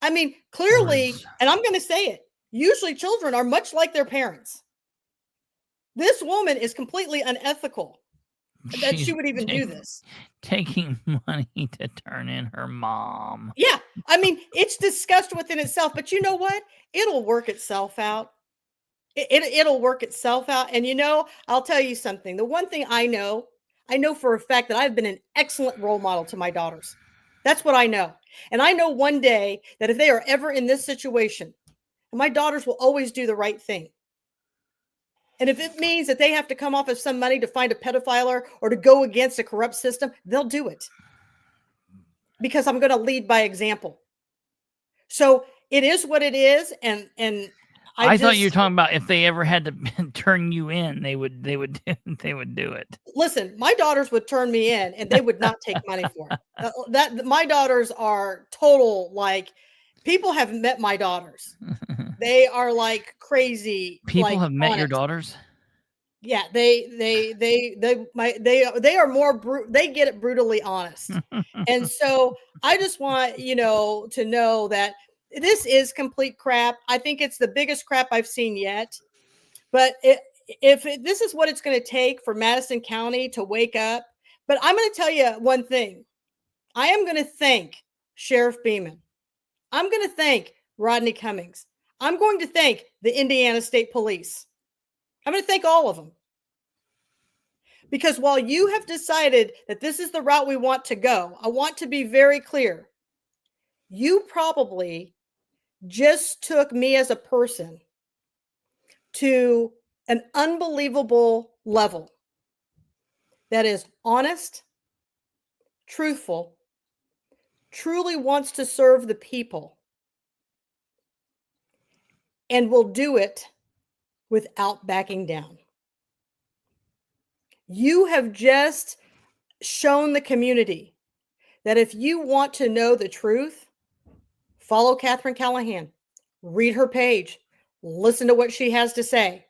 I mean, clearly, and I'm going to say it, usually children are much like their parents. This woman is completely unethical that she would even do this. Taking money to turn in her mom. Yeah. I mean, it's disgust within itself, but you know what? It'll work itself out. It'll work itself out. And I'll tell you something. The one thing I know for a fact that I've been an excellent role model to my daughters. That's what I know. And I know one day that if they are ever in this situation, my daughters will always do the right thing. And if it means that they have to come off of some money to find a pedophile or to go against a corrupt system, they'll do it. Because I'm going to lead by example. So it is what it is. And I thought you were talking about if they ever had to turn you in, they would do it. Listen, my daughters would turn me in and they would not take money for it. My daughters are total, like, people have met my daughters. They are like crazy. People have met your daughters? Yeah, they are more they get it brutally honest. And so I just want, to know that this is complete crap. I think it's the biggest crap I've seen yet. But if this is what it's going to take for Madison County to wake up, but I'm going to tell you one thing. I am going to thank Sheriff Beeman. I'm going to thank Rodney Cummings. I'm going to thank the Indiana State Police. I'm going to thank all of them. Because while you have decided that this is the route we want to go, I want to be very clear. You probably just took me as a person to an unbelievable level that is honest, truthful, truly wants to serve the people, and will do it without backing down. You have just shown the community that if you want to know the truth, follow Katherine Callahan, read her page, listen to what she has to say,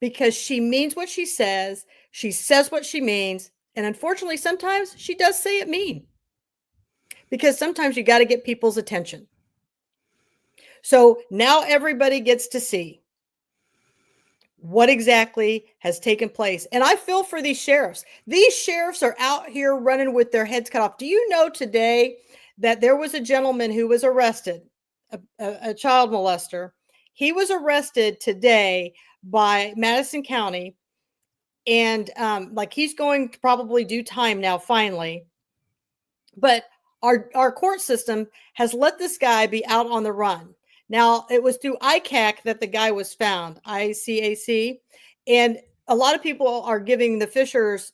because she means what she says what she means, and unfortunately, sometimes she does say it mean, because sometimes you got to get people's attention. So now everybody gets to see what exactly has taken place. And I feel for these sheriffs. These sheriffs are out here running with their heads cut off. Do you know today that there was a gentleman who was arrested, a child molester? He was arrested today by Madison County. And he's going to probably do time now, finally. But our court system has let this guy be out on the run. Now, it was through ICAC that the guy was found, ICAC. And a lot of people are giving the Fishers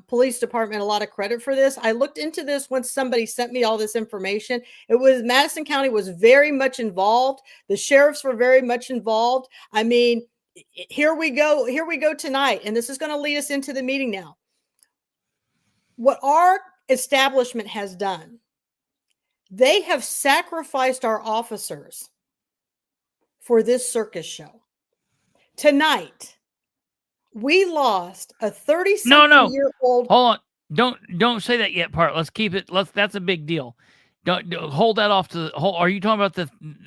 police department a lot of credit for this. I looked into this when somebody sent me all this information. Madison County was very much involved. The sheriffs were very much involved. I mean, here we go tonight. And this is going to lead us into the meeting now. What our establishment has done, they have sacrificed our officers for this circus show. Tonight, we lost a 30-something-year-old. Hold on. Don't say that yet, part. Let's keep it. That's a big deal. Don't hold that off to the whole. Are you talking about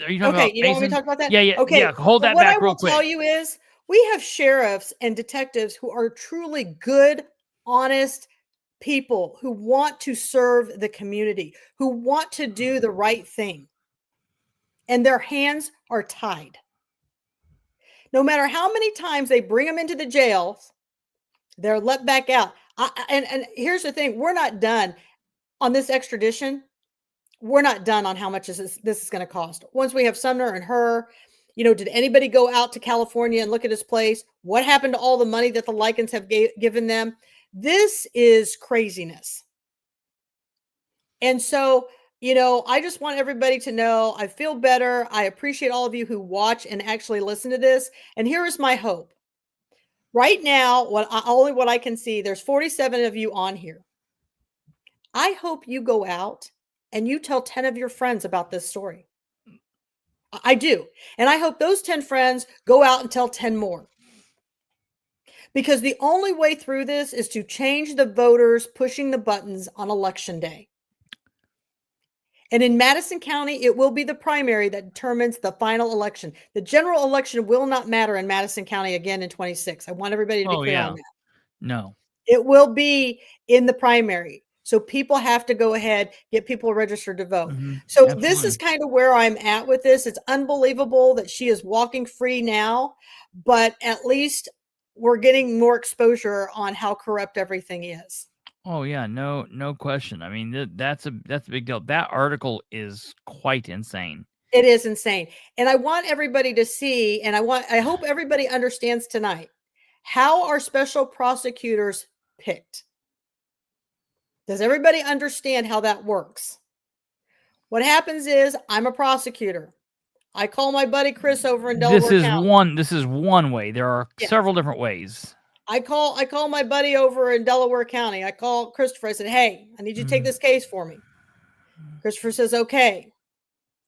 you don't want me to talk about that? Yeah. Okay. Yeah. Hold that back real quick. What I will tell you is we have sheriffs and detectives who are truly good, honest people who want to serve the community, who want to do the right thing. And their hands are tied. No matter how many times they bring them into the jails, they're let back out. And here's the thing. We're not done on this extradition. We're not done on how much this is going to cost. Once we have Sumner and her, did anybody go out to California and look at his place? What happened to all the money that the Lycans have given them? This is craziness. And so, I just want everybody to know I feel better. I appreciate all of you who watch and actually listen to this. And here is my hope. Right now, what I can see, there's 47 of you on here. I hope you go out and you tell 10 of your friends about this story. I do. And I hope those 10 friends go out and tell 10 more. Because the only way through this is to change the voters pushing the buttons on election day. And in Madison County, it will be the primary that determines the final election. The general election will not matter in Madison County again in 26. I want everybody to be clear on that. No. It will be in the primary. So people have to go ahead, get people registered to vote. So this is kind of where I'm at with this. It's unbelievable that she is walking free now, but at least we're getting more exposure on how corrupt everything is. Oh yeah, no question. I mean, that's a big deal. That article is quite insane. It is insane. And I want everybody to see, and I hope everybody understands tonight, how are special prosecutors picked? Does everybody understand how that works? What happens is I'm a prosecutor. I call my buddy Chris over in Delaware County. This is one way. There are several different ways. I call my buddy over in Delaware County. I call Kristopher. I said, hey, I need you to take this case for me. Kristopher says, okay,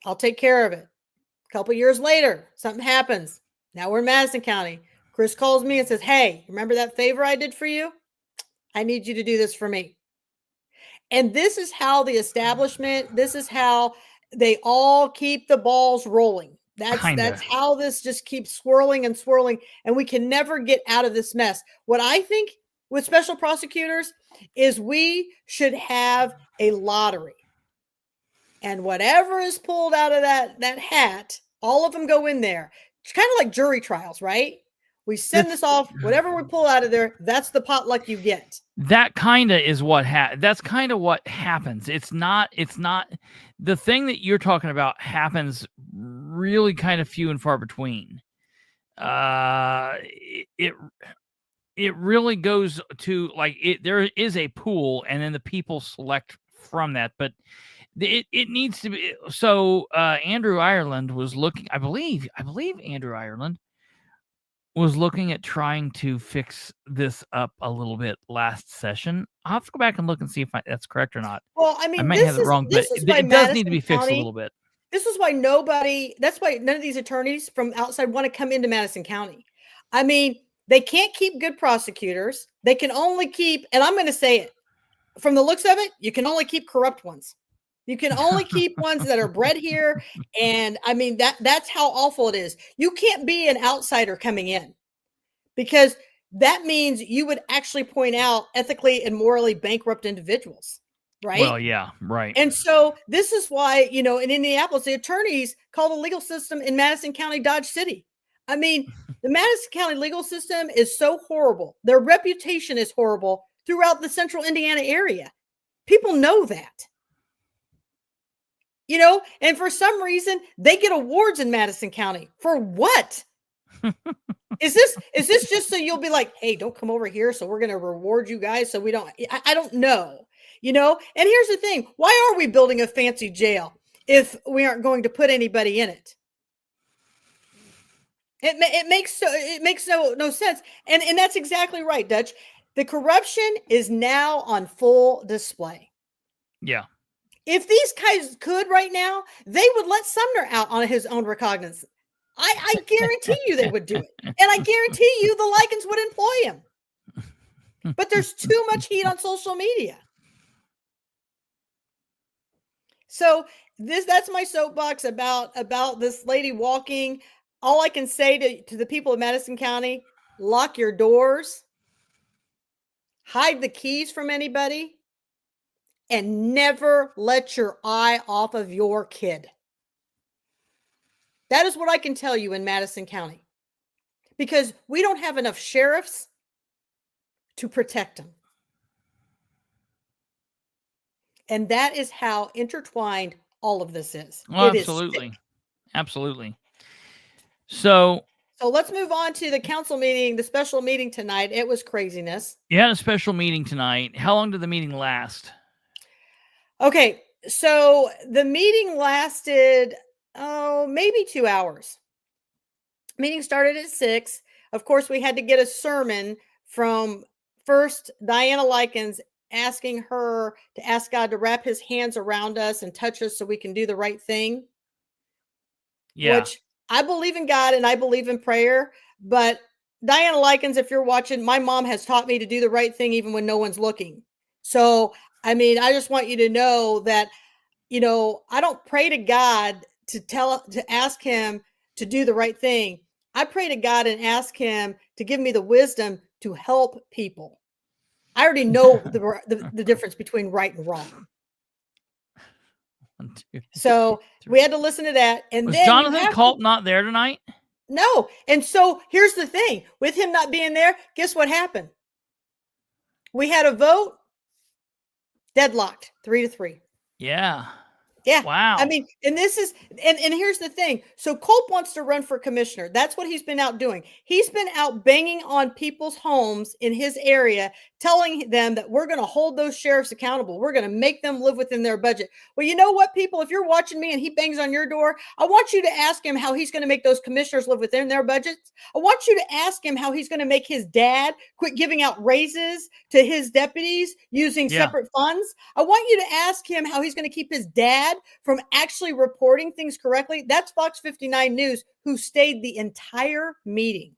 I'll take care of it. A couple years later, something happens. Now we're in Madison County. Chris calls me and says, hey, remember that favor I did for you? I need you to do this for me. And this is how the establishment, this is how they all keep the balls rolling. That's how this just keeps swirling and swirling, and we can never get out of this mess. What I think with special prosecutors is we should have a lottery. And whatever is pulled out of that hat, all of them go in there. It's kind of like jury trials, right? We send this off, whatever we pull out of there, that's the potluck you get. That kind of is what that's kind of what happens. It's not the thing that you're talking about happens really kind of few and far between. It really goes to there is a pool and then the people select from that, but it needs to be. So Andrew Ireland was looking, I believe Andrew Ireland was looking at trying to fix this up a little bit last session. I'll have to go back and look and see if that's correct or not. Well, I mean, I might have it wrong, but it does need to be fixed a little bit. This is why that's why none of these attorneys from outside want to come into Madison County. I mean, they can't keep good prosecutors. They can only keep, and I'm going to say it, from the looks of it, you can only keep corrupt ones. You can only keep ones that are bred here. And I mean, that's how awful it is. You can't be an outsider coming in, because that means you would actually point out ethically and morally bankrupt individuals, right? Well, yeah, right. And so this is why, in Indianapolis, the attorneys call the legal system in Madison County Dodge City. I mean, the Madison County legal system is so horrible. Their reputation is horrible throughout the central Indiana area. People know that. And for some reason they get awards in Madison County for what? Is this just so you'll be like, hey, don't come over here, so we're going to reward you guys so we don't, I don't know, and here's the thing. Why are we building a fancy jail if we aren't going to put anybody in it? It makes no sense. And that's exactly right, Dutch. The corruption is now on full display. Yeah. If these guys could right now, they would let Sumner out on his own recognizance. I guarantee you they would do it. And I guarantee you the Lycans would employ him. But there's too much heat on social media. So that's my soapbox about this lady walking. All I can say to the people of Madison County, lock your doors, hide the keys from anybody, and never let your eye off of your kid. That is what I can tell you in Madison County, because we don't have enough sheriffs to protect them. And that is how intertwined all of this is. Well, absolutely. Absolutely. So let's move on to the council meeting, the special meeting tonight. It was craziness. You had a special meeting tonight. How long did the meeting last? Okay, so the meeting lasted, maybe 2 hours. Meeting started at 6. Of course, we had to get a sermon from first Diana Likens asking her to ask God to wrap his hands around us and touch us so we can do the right thing, Yeah. which I believe in God and I believe in prayer. But Diana Likens, if you're watching, my mom has taught me to do the right thing even when no one's looking. So, I mean, I just want you to know that, you know, I don't pray to God to ask him to do the right thing. I pray to God and ask him to give me the wisdom to help people. I already know the difference between right and wrong. 1, 2, So 3. we had to listen to that. And Was then Jonathan Culp not there tonight? No. And so here's the thing, with him not being there, guess what happened? We had a vote, deadlocked 3-3. Yeah. Yeah. Wow. I mean, and this is, and here's the thing. So Culp wants to run for commissioner. That's what he's been out doing. He's been out banging on people's homes in his area, telling them that we're going to hold those sheriffs accountable. We're going to make them live within their budget. Well, you know what, people, if you're watching me and he bangs on your door, I want you to ask him how he's going to make those commissioners live within their budgets. I want you to ask him how he's going to make his dad quit giving out raises to his deputies using separate funds. I want you to ask him how he's going to keep his dad from actually reporting things correctly. That's Fox 59 News, who stayed the entire meeting.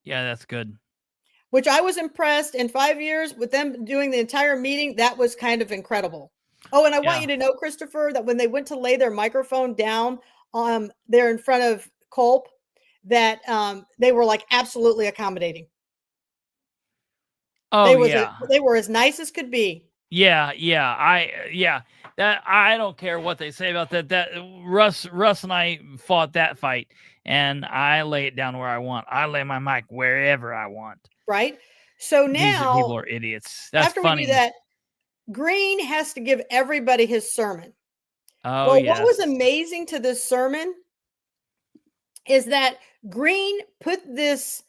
Yeah, that's good. Which I was impressed in 5 years with them doing the entire meeting. That was kind of incredible. Oh, and I want you to know, Christopher, that when they went to lay their microphone down there in front of Culp, that they were like absolutely accommodating. Oh, they were as nice as could be. Yeah. That I don't care what they say about that. That Russ and I fought that fight, and I lay it down where I want. I lay my mic wherever I want. Right. So now these people are idiots. That's after funny. We do that, Green has to give everybody his sermon. Oh, well, what was amazing to this sermon is that Green put this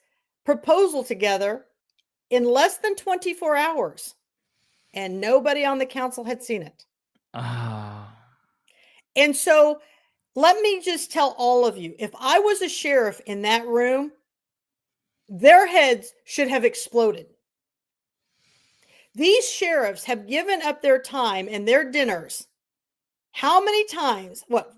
proposal together in less than 24 hours, and nobody on the council had seen it. And so let me just tell all of you, if I was a sheriff in that room, their heads should have exploded. These sheriffs have given up their time and their dinners. How many times? What,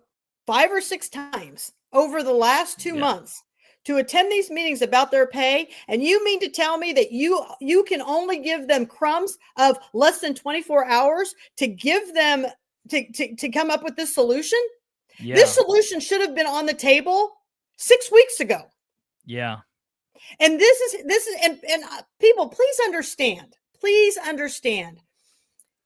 5 or 6 times over the last 2 months to attend these meetings about their pay? And you mean to tell me that you can only give them crumbs of less than 24 hours to give them to come up with this solution? Yeah. This solution should have been on the table 6 weeks ago. Yeah. And this is and people, please understand. Please understand.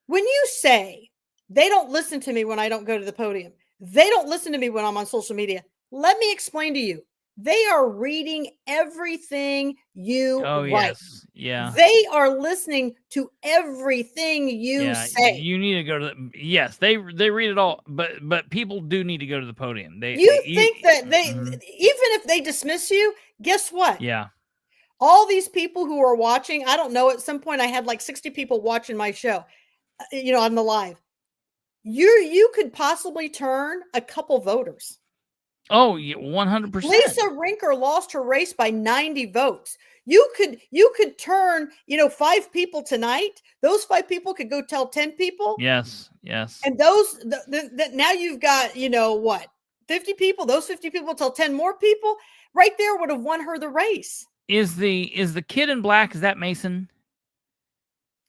When you say they don't listen to me when I don't go to the podium, they don't listen to me when I'm on social media, let me explain to you. They are reading everything you write. Yes. Yeah. They are listening to everything you say. You need to go to the, they read it all, but people do need to go to the podium. That even if they dismiss you, guess what? Yeah. All these people who are watching, I don't know, at some point I had like 60 people watching my show, on the live. You could possibly turn a couple voters. Oh, 100%. Lisa Rinker lost her race by 90 votes. You could turn, 5 people tonight. Those 5 people could go tell 10 people. Yes. And those now you've got, 50 people. Those 50 people tell 10 more people. Right there would have won her the race. Is the kid in black? Is that Mason?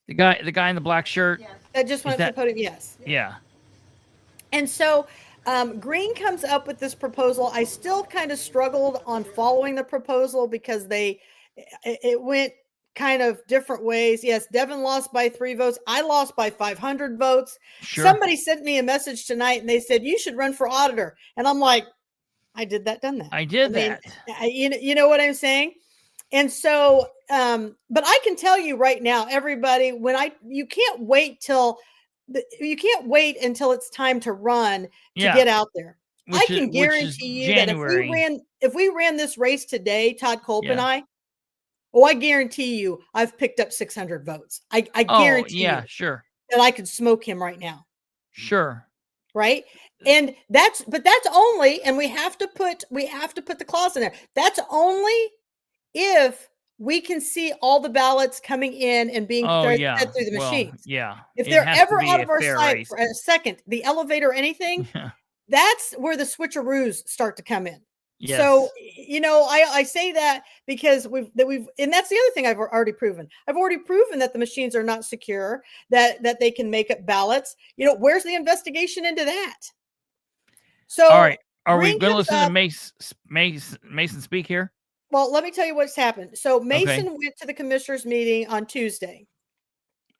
The guy in the black shirt. Yes. That just went to the podium. Yes. Yeah. And so Green comes up with this proposal. I still kind of struggled on following the proposal because it went kind of different ways. Yes, Devin lost by 3 votes. I lost by 500 votes. Sure. Somebody sent me a message tonight and they said, you should run for auditor. And I'm like, I did that, done that. I did that. You know what I'm saying? And so, but I can tell you right now, everybody, you can't wait until it's time to run to get out there. I can guarantee you that if we ran this race today, Todd Culp and I guarantee you I've picked up 600 votes. I guarantee you sure. that I could smoke him right now. Sure. Right. And that's only, and we have to put the clause in there. That's only if we can see all the ballots coming in and being Oh, fed yeah. through the Well, machines. yeah. If It they're has to ever be out a of our fair sight race. for a second, the elevator or anything, Yeah. that's where the switcheroos start to come in. Yes. So, I say that because and that's the other thing I've already proven. I've already proven that the machines are not secure, that they can make up ballots. Where's the investigation into that? So, all right. Are we Green going to comes listen up. to Mason speak here? Well, let me tell you what's happened. So Mason Okay. went to the commissioners meeting on Tuesday,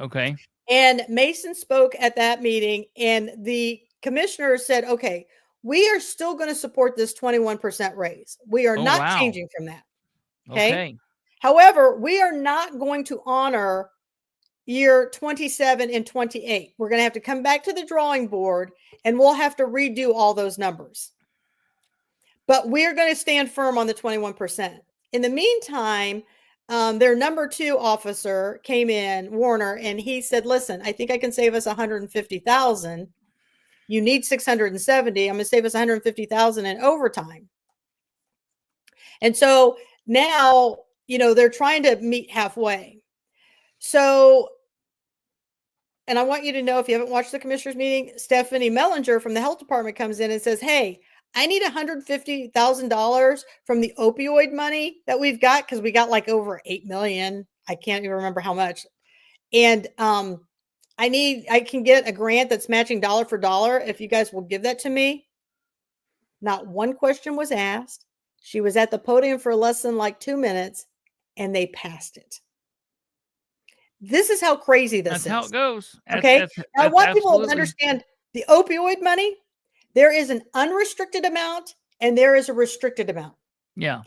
Okay. and Mason spoke at that meeting, and the commissioners said, okay, we are still going to support this 21% raise. We are Oh, not wow. changing from that. Okay. However, we are not going to honor year 27 and 28. We're going to have to come back to the drawing board, and we'll have to redo all those numbers. But we're going to stand firm on the 21%. In the meantime, their number 2 officer came in, Warner, and he said, listen, I think I can save us 150,000. You need 670. I'm going to save us 150,000 in overtime. And so now, they're trying to meet halfway. So, and I want you to know, if you haven't watched the commissioners meeting, Stephanie Mellinger from the health department comes in and says, hey, I need $150,000 from the opioid money that we've got, because we got like over 8 million. I can't even remember how much. And I can get a grant that's matching dollar for dollar if you guys will give that to me. Not one question was asked. She was at the podium for less than like 2 minutes, and they passed it. This is how crazy this is. That's how it goes. Okay. Now, I want people to understand the opioid money. There is an unrestricted amount and there is a restricted amount. Yeah.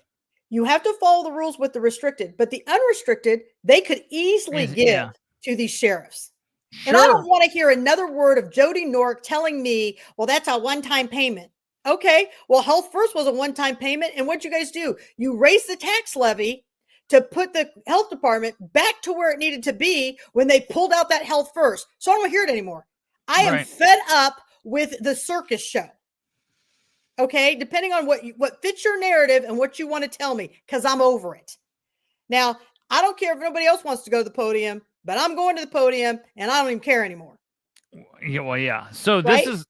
You have to follow the rules with the restricted, but the unrestricted, they could easily give to these sheriffs. Sure. And I don't want to hear another word of Jody Nork telling me, well, that's a one-time payment. Okay. Well, Health First was a one-time payment. And what'd you guys do? You raised the tax levy to put the health department back to where it needed to be when they pulled out that Health First. So I don't want to hear it anymore. I am fed up with the circus show. Okay. Depending on what fits your narrative and what you want to tell me, because I'm over it. Now, I don't care if nobody else wants to go to the podium, but I'm going to the podium and I don't even care anymore. Yeah. Well, yeah. So this is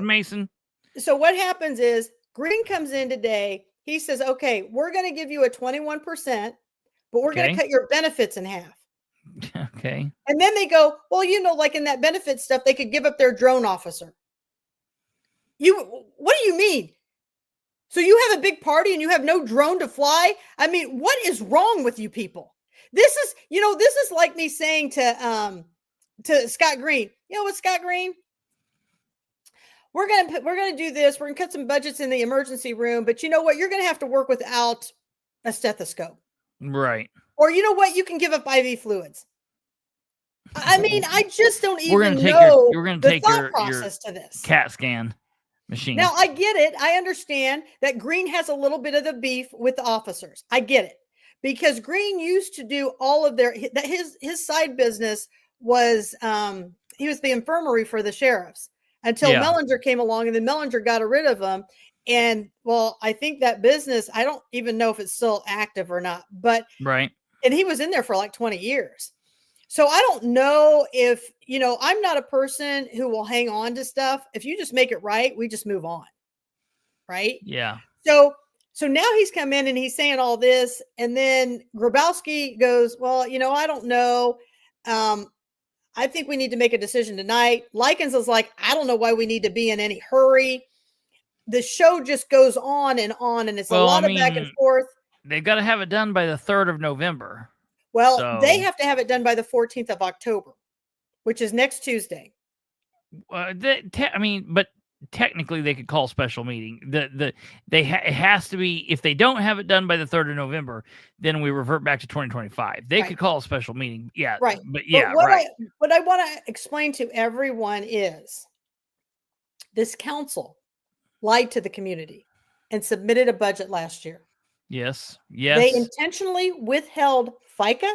Mason. So what happens is Green comes in today. He says, okay, we're going to give you a 21%, but we're going to cut your benefits in half. Okay. And then they go, well, like in that benefit stuff, they could give up their drone officer. What do you mean? So you have a big party and you have no drone to fly? I mean, what is wrong with you people? This is like me saying to Scott Green, what, Scott Green? We're going to do this. We're going to cut some budgets in the emergency room, but you know what? You're going to have to work without a stethoscope. Right. Or you know what? You can give up IV fluids. I mean, I just don't even know the thought process to this. CAT scan machine. Now, I get it. I understand that Green has a little bit of the beef with the officers. I get it. Because Green used to do all of his side business was, he was the infirmary for the sheriffs until Mellinger came along, and then Mellinger got rid of him. And well, I think that business, I don't even know if it's still active or not, but and he was in there for like 20 years. So I don't know if, I'm not a person who will hang on to stuff. If you just make it right, we just move on. Right. Yeah. So now he's come in and he's saying all this. And then Grabowski goes, well, I don't know. I think we need to make a decision tonight. Likens is like, I don't know why we need to be in any hurry. The show just goes on, and it's a lot of back and forth. They've got to have it done by the 3rd of November. Well, they have to have it done by the 14th of October, which is next Tuesday. But technically they could call a special meeting. It has to be, if they don't have it done by the 3rd of November, then we revert back to 2025. They could call a special meeting. Yeah. Right. But what I want to explain to everyone is this council lied to the community and submitted a budget last year. Yes. They intentionally withheld FICA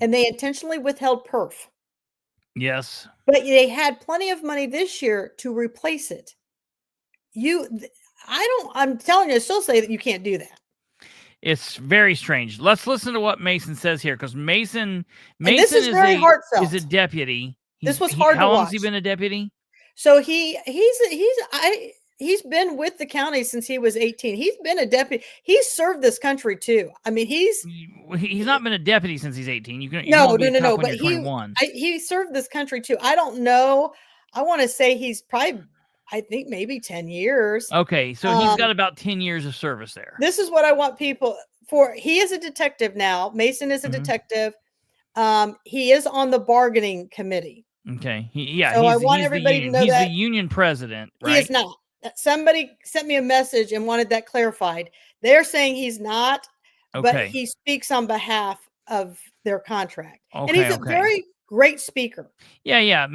and they intentionally withheld PERF. Yes. But they had plenty of money this year to replace it. I'm telling you, I still say that you can't do that. It's very strange. Let's listen to what Mason says here, because Mason this is very heartfelt. is a deputy. This was hard to How long has he watch. been a deputy? So he's been with the county since he was 18. He's been a deputy. He's served this country too. I mean, he's not been a deputy since he's 18. No. But he served this country too. I don't know. I want to say he's probably, I think maybe 10 years. Okay, so he's got about 10 years of service there. This is what I want people for. He is a detective now. Mason is a detective. He is on the bargaining committee. Okay. So I want everybody to know that he's the union president, right? He is not. Somebody sent me a message and wanted that clarified. They're saying he's not, but he speaks on behalf of their contract. And he's a very great speaker. Yeah.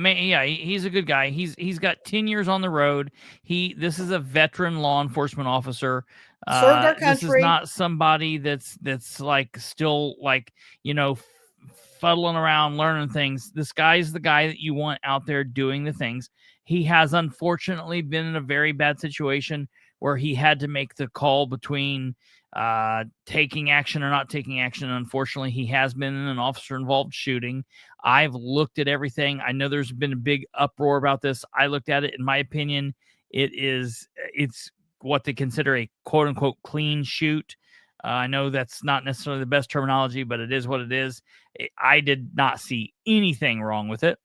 He's a good guy. He's got 10 years on the road. This is a veteran law enforcement officer. Served our country. This is not somebody that's like still like, fuddling around learning things. This guy's the guy that you want out there doing the things. He has unfortunately been in a very bad situation where he had to make the call between taking action or not taking action. Unfortunately, he has been in an officer-involved shooting. I've looked at everything. I know there's been a big uproar about this. I looked at it. In my opinion, it's what they consider a quote-unquote clean shoot. I know that's not necessarily the best terminology, but it is what it is. I did not see anything wrong with it.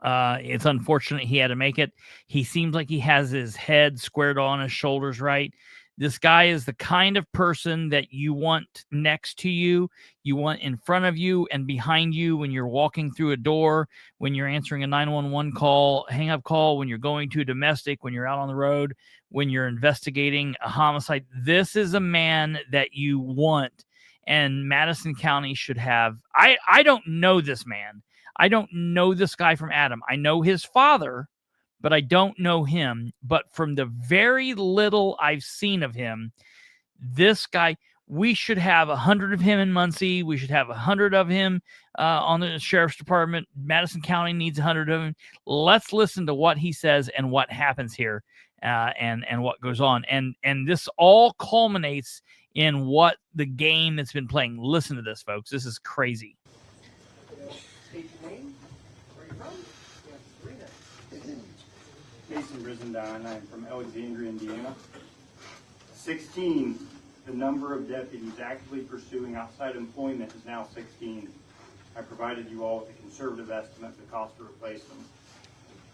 It's unfortunate he had to make it. He seems like he has his head squared on his shoulders right. This guy is the kind of person that you want next to you, you want in front of you and behind you when you're walking through a door, when you're answering a 911 call, hang-up call, when you're going to a domestic, when you're out on the road, when you're investigating a homicide. This is a man that you want, and Madison County should have. I don't know this man. I don't know this guy from Adam. I know his father, but I don't know him. But from the very little I've seen of him, this guy, we should have 100 of him in Muncie. We should have 100 of him on the sheriff's department. Madison County needs 100 of him. Let's listen to what he says and what happens here and what goes on. And this all culminates in what the game that's been playing. Listen to this, folks. This is crazy. State your name, where you from? Mason Resigned. I'm from Alexandria, Indiana. 16, the number of deputies actively pursuing outside employment is now 16. I provided you all with a conservative estimate of the cost to replace them.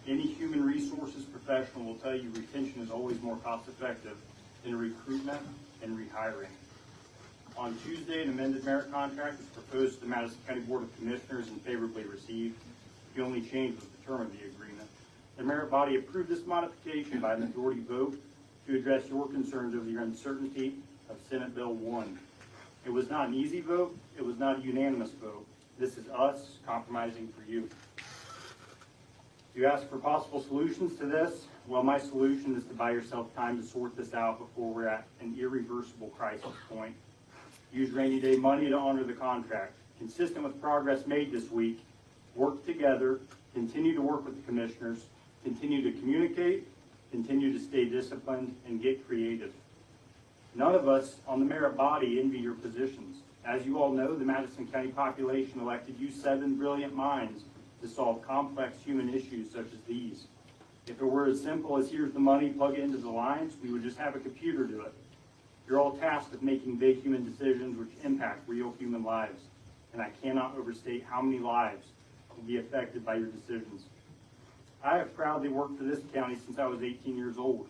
Any human resources professional will tell you retention is always more cost effective than recruitment and rehiring. On Tuesday, an amended merit contract was proposed to the Madison County Board of Commissioners and favorably received. The only change was the term of the agreement. The merit body approved this modification by a majority vote to address your concerns over the uncertainty of Senate Bill 1. It was not an easy vote. It was not a unanimous vote. This is us compromising for you. You ask for possible solutions to this. Well, my solution is to buy yourself time to sort this out before we're at an irreversible crisis point. Use rainy day money to honor the contract. Consistent with progress made this week, work together, continue to work with the commissioners, continue to communicate, continue to stay disciplined, and get creative. None of us on the merit body envy your positions. As you all know, the Madison County population elected you 7 brilliant minds to solve complex human issues such as these. If it were as simple as here's the money, plug it into the lines, we would just have a computer do it. You're all tasked with making big human decisions which impact real human lives, and I cannot overstate how many lives will be affected by your decisions. I have proudly worked for this county since I was 18 years old.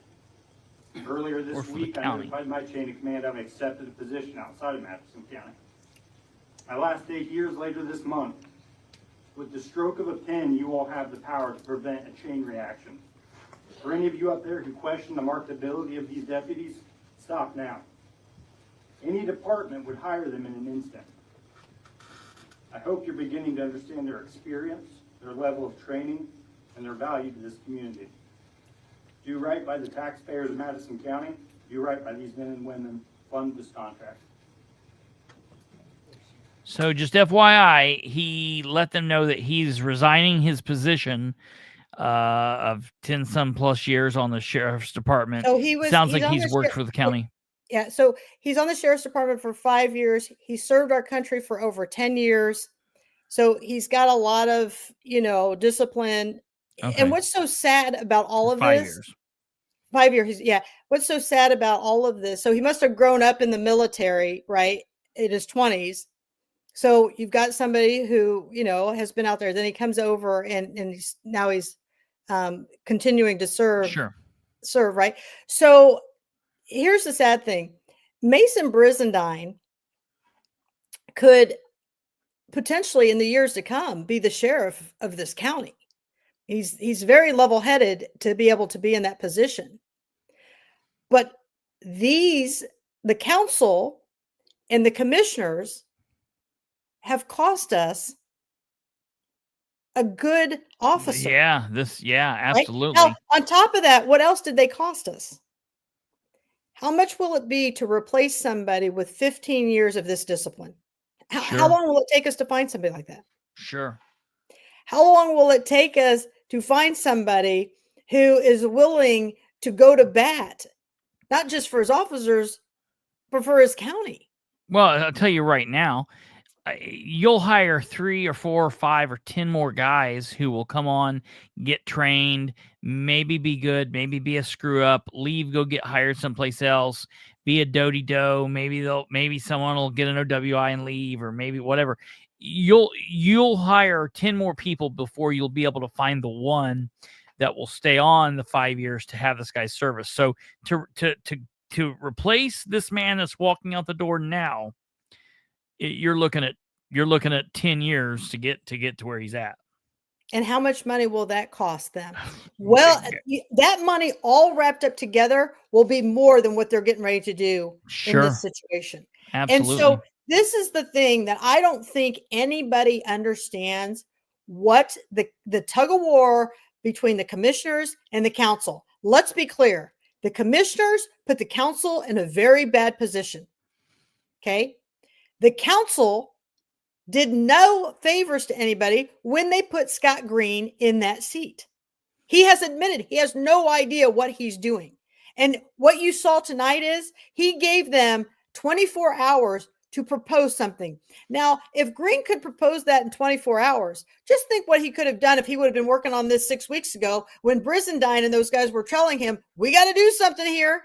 Earlier this week, I notified my chain of command I've accepted a position outside of Madison County. My last day here is later this month. With the stroke of a pen, you all have the power to prevent a chain reaction. For any of you out there who question the marketability of these deputies, stop now. Any department would hire them in an instant. I hope you're beginning to understand their experience, their level of training, and their value to this community. Do right by the taxpayers of Madison County. Do right by these men and women. Fund this contract. So just FYI, he let them know that he's resigning his position of 10 some plus years on the sheriff's department. So sounds like he's worked for the county. Yeah, so he's on the sheriff's department for 5 years. He served our country for over 10 years. So he's got a lot of, discipline. And Okay. what's so sad about all For of 5 this? years. 5 years, yeah. What's so sad about all of this? So he must have grown up in the military, right? In his 20s. So you've got somebody who, has been out there. Then he comes over and he's continuing to serve, Sure. right? So here's the sad thing. Mason Brizendine could potentially in the years to come be the sheriff of this county. He's very level-headed to be able to be in that position. But the council and the commissioners have cost us a good officer. Yeah, right? absolutely. Now, on top of that, what else did they cost us? How much will it be to replace somebody with 15 years of this discipline? How Sure. long will it take us to find somebody like that? Sure. How long will it take us to find somebody who is willing to go to bat, not just for his officers, but for his county? Well, I'll tell you right now, you'll hire 3 or 4 or 5 or 10 more guys who will come on, get trained, maybe be good, maybe be a screw up, leave, go get hired someplace else, be a doty-do. Maybe someone will get an OWI and leave, or maybe whatever. You'll hire 10 more people before you'll be able to find the one that will stay on the 5 years to have this guy's service. So to replace this man that's walking out the door now, you're looking at 10 years to get to where he's at. And how much money will that cost them? Well, that money all wrapped up together will be more than what they're getting ready to do in this situation. Absolutely. And so this is the thing that I don't think anybody understands, what the tug of war between the commissioners and the council. Let's be clear. The commissioners put the council in a very bad position. Okay. The council did no favors to anybody when they put Scott Green in that seat. He has admitted he has no idea what he's doing. And what you saw tonight is he gave them 24 hours to propose something. Now, if Green could propose that in 24 hours, just think what he could have done if he would have been working on this 6 weeks ago when Brizendine and those guys were telling him, we got to do something here.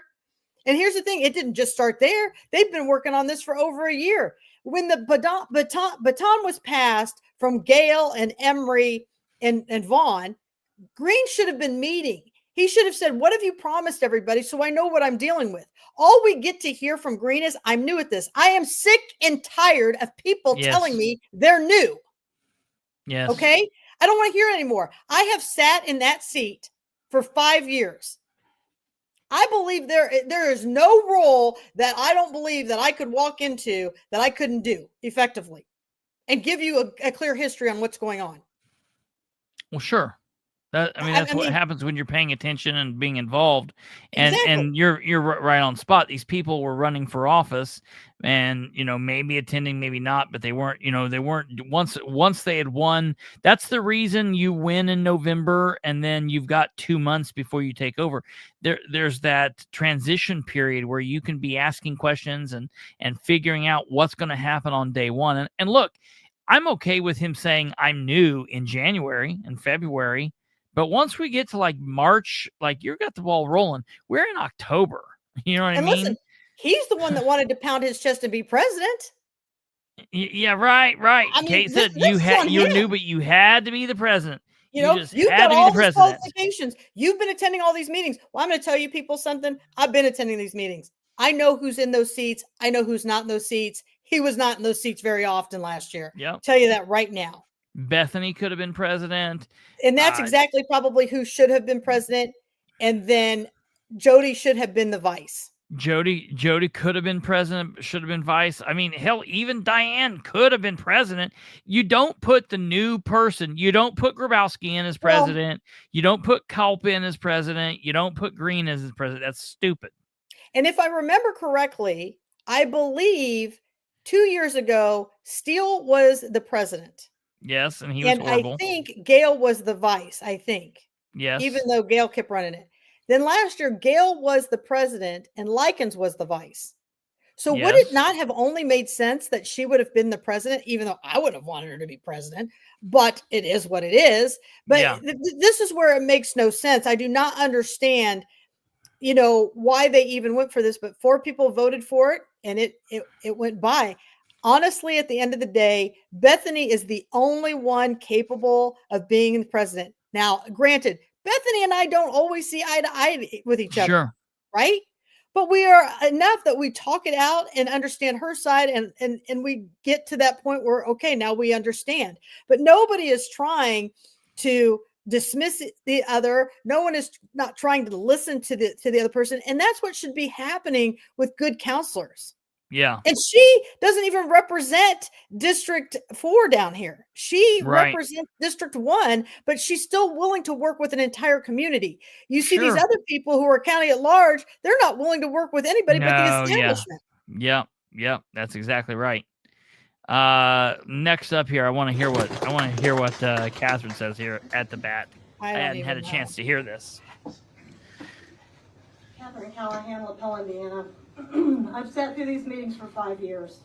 And here's the thing. It didn't just start there. They've been working on this for over a year. When the baton was passed from Gale and Emery and Vaughn, Green should have been meeting. He should have said, what have you promised everybody so I know what I'm dealing with? All we get to hear from Green is, I'm new at this. I am sick and tired of people telling me they're new. Yes. Okay? I don't want to hear it anymore. I have sat in that seat for 5 years. I believe there is no role that I don't believe that I could walk into that I couldn't do effectively and give you a clear history on what's going on. Well, sure. That's what happens when you're paying attention and being involved. And Exactly. and you're right on spot. These people were running for office and, maybe attending, maybe not, but they weren't, once they had won. That's the reason you win in November, and then you've got 2 months before you take over. There's that transition period where you can be asking questions and figuring out what's going to happen on day one. And look, I'm okay with him saying I'm new in January and February. But once we get to like March, like you got the ball rolling, we're in October. You know what I mean? Listen, he's the one that wanted to pound his chest and be president. Yeah, right. Kate said you knew, but you had to be the president. You've got all these qualifications. You've been attending all these meetings. Well, I'm going to tell you people something. I've been attending these meetings. I know who's in those seats. I know who's not in those seats. He was not in those seats very often last year. Yep. Tell you that right now. Bethany could have been president. And that's exactly probably who should have been president. And then Jody should have been the vice. Jody could have been president, should have been vice. I mean, hell, even Diane could have been president. You don't put the new person. You don't put Grabowski in as president. You don't put Kalp in as president. You don't put Green as his president. That's stupid. And if I remember correctly, I believe 2 years ago, Steele was the president. Yes, and he was horrible. I think Gale was the vice, I think. Yes. Even though Gale kept running it. Then last year, Gail was the president and Likens was the vice. So would Yes. it not have only made sense that she would have been the president, even though I would have wanted her to be president? But it is what it is. But Yeah. this is where it makes no sense. I do not understand, why they even went for this. But 4 people voted for it, and it went by. Honestly, at the end of the day, Bethany is the only one capable of being the president. Now, granted, Bethany and I don't always see eye to eye with each other, Sure. right? But we are enough that we talk it out and understand her side, and we get to that point where, okay, now we understand. But nobody is trying to dismiss the other. No one is not trying to listen to the other person, and that's what should be happening with good counselors. Yeah. And she doesn't even represent District 4 down here. She Right. represents District 1, but she's still willing to work with an entire community. You see these Sure. other people who are county at large, they're not willing to work with anybody but the No, yeah. establishment. Yep. That's exactly right. Next up here, I want to hear what Katherine says here at the bat. I hadn't had a chance to hear this. Katherine Callahan, LaPel, Indiana. I've sat through these meetings for 5 years,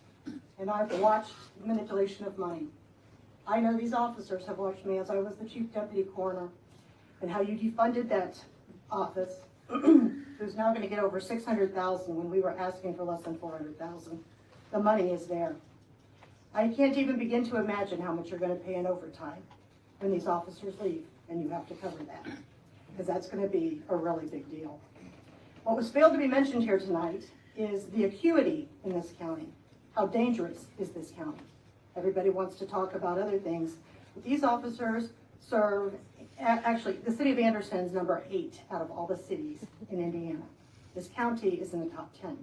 and I've watched the manipulation of money. I know these officers have watched me as I was the chief deputy coroner, and how you defunded that office, who's now going to get over $600,000 when we were asking for less than $400,000. The money is there. I can't even begin to imagine how much you're going to pay in overtime when these officers leave, and you have to cover that, because that's going to be a really big deal. What was failed to be mentioned here tonight is the acuity in this county. How dangerous is this county? Everybody wants to talk about other things, but these officers serve, actually, the city of Anderson is number 8 out of all the cities in Indiana. This county is in the top 10.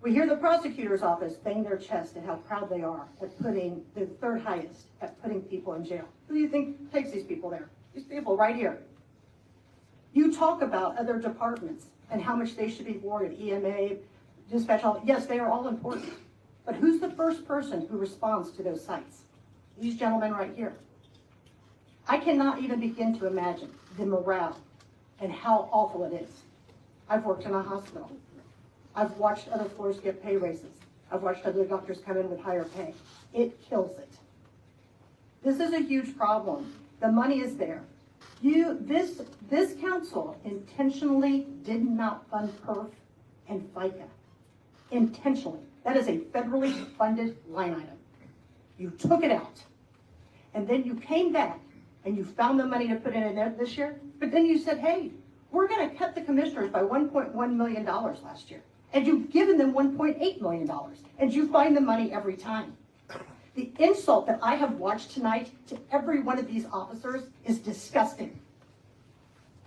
We hear the prosecutor's office bang their chest at how proud they are at putting the 3rd highest at putting people in jail. Who do you think takes these people there? These people right here. You talk about other departments and how much they should be awarded, EMA, dispatch, all. Yes, they are all important. But who's the first person who responds to those sites? These gentlemen right here. I cannot even begin to imagine the morale and how awful it is. I've worked in a hospital. I've watched other floors get pay raises. I've watched other doctors come in with higher pay. It kills it. This is a huge problem. The money is there. This council intentionally did not fund PERF and FICA. Intentionally. That is a federally funded line item. You took it out. And then you came back and you found the money to put in there this year. But then you said, hey, we're going to cut the commissioners by $1.1 million last year. And you've given them $1.8 million. And you find the money every time. The insult that I have watched tonight to every one of these officers is disgusting.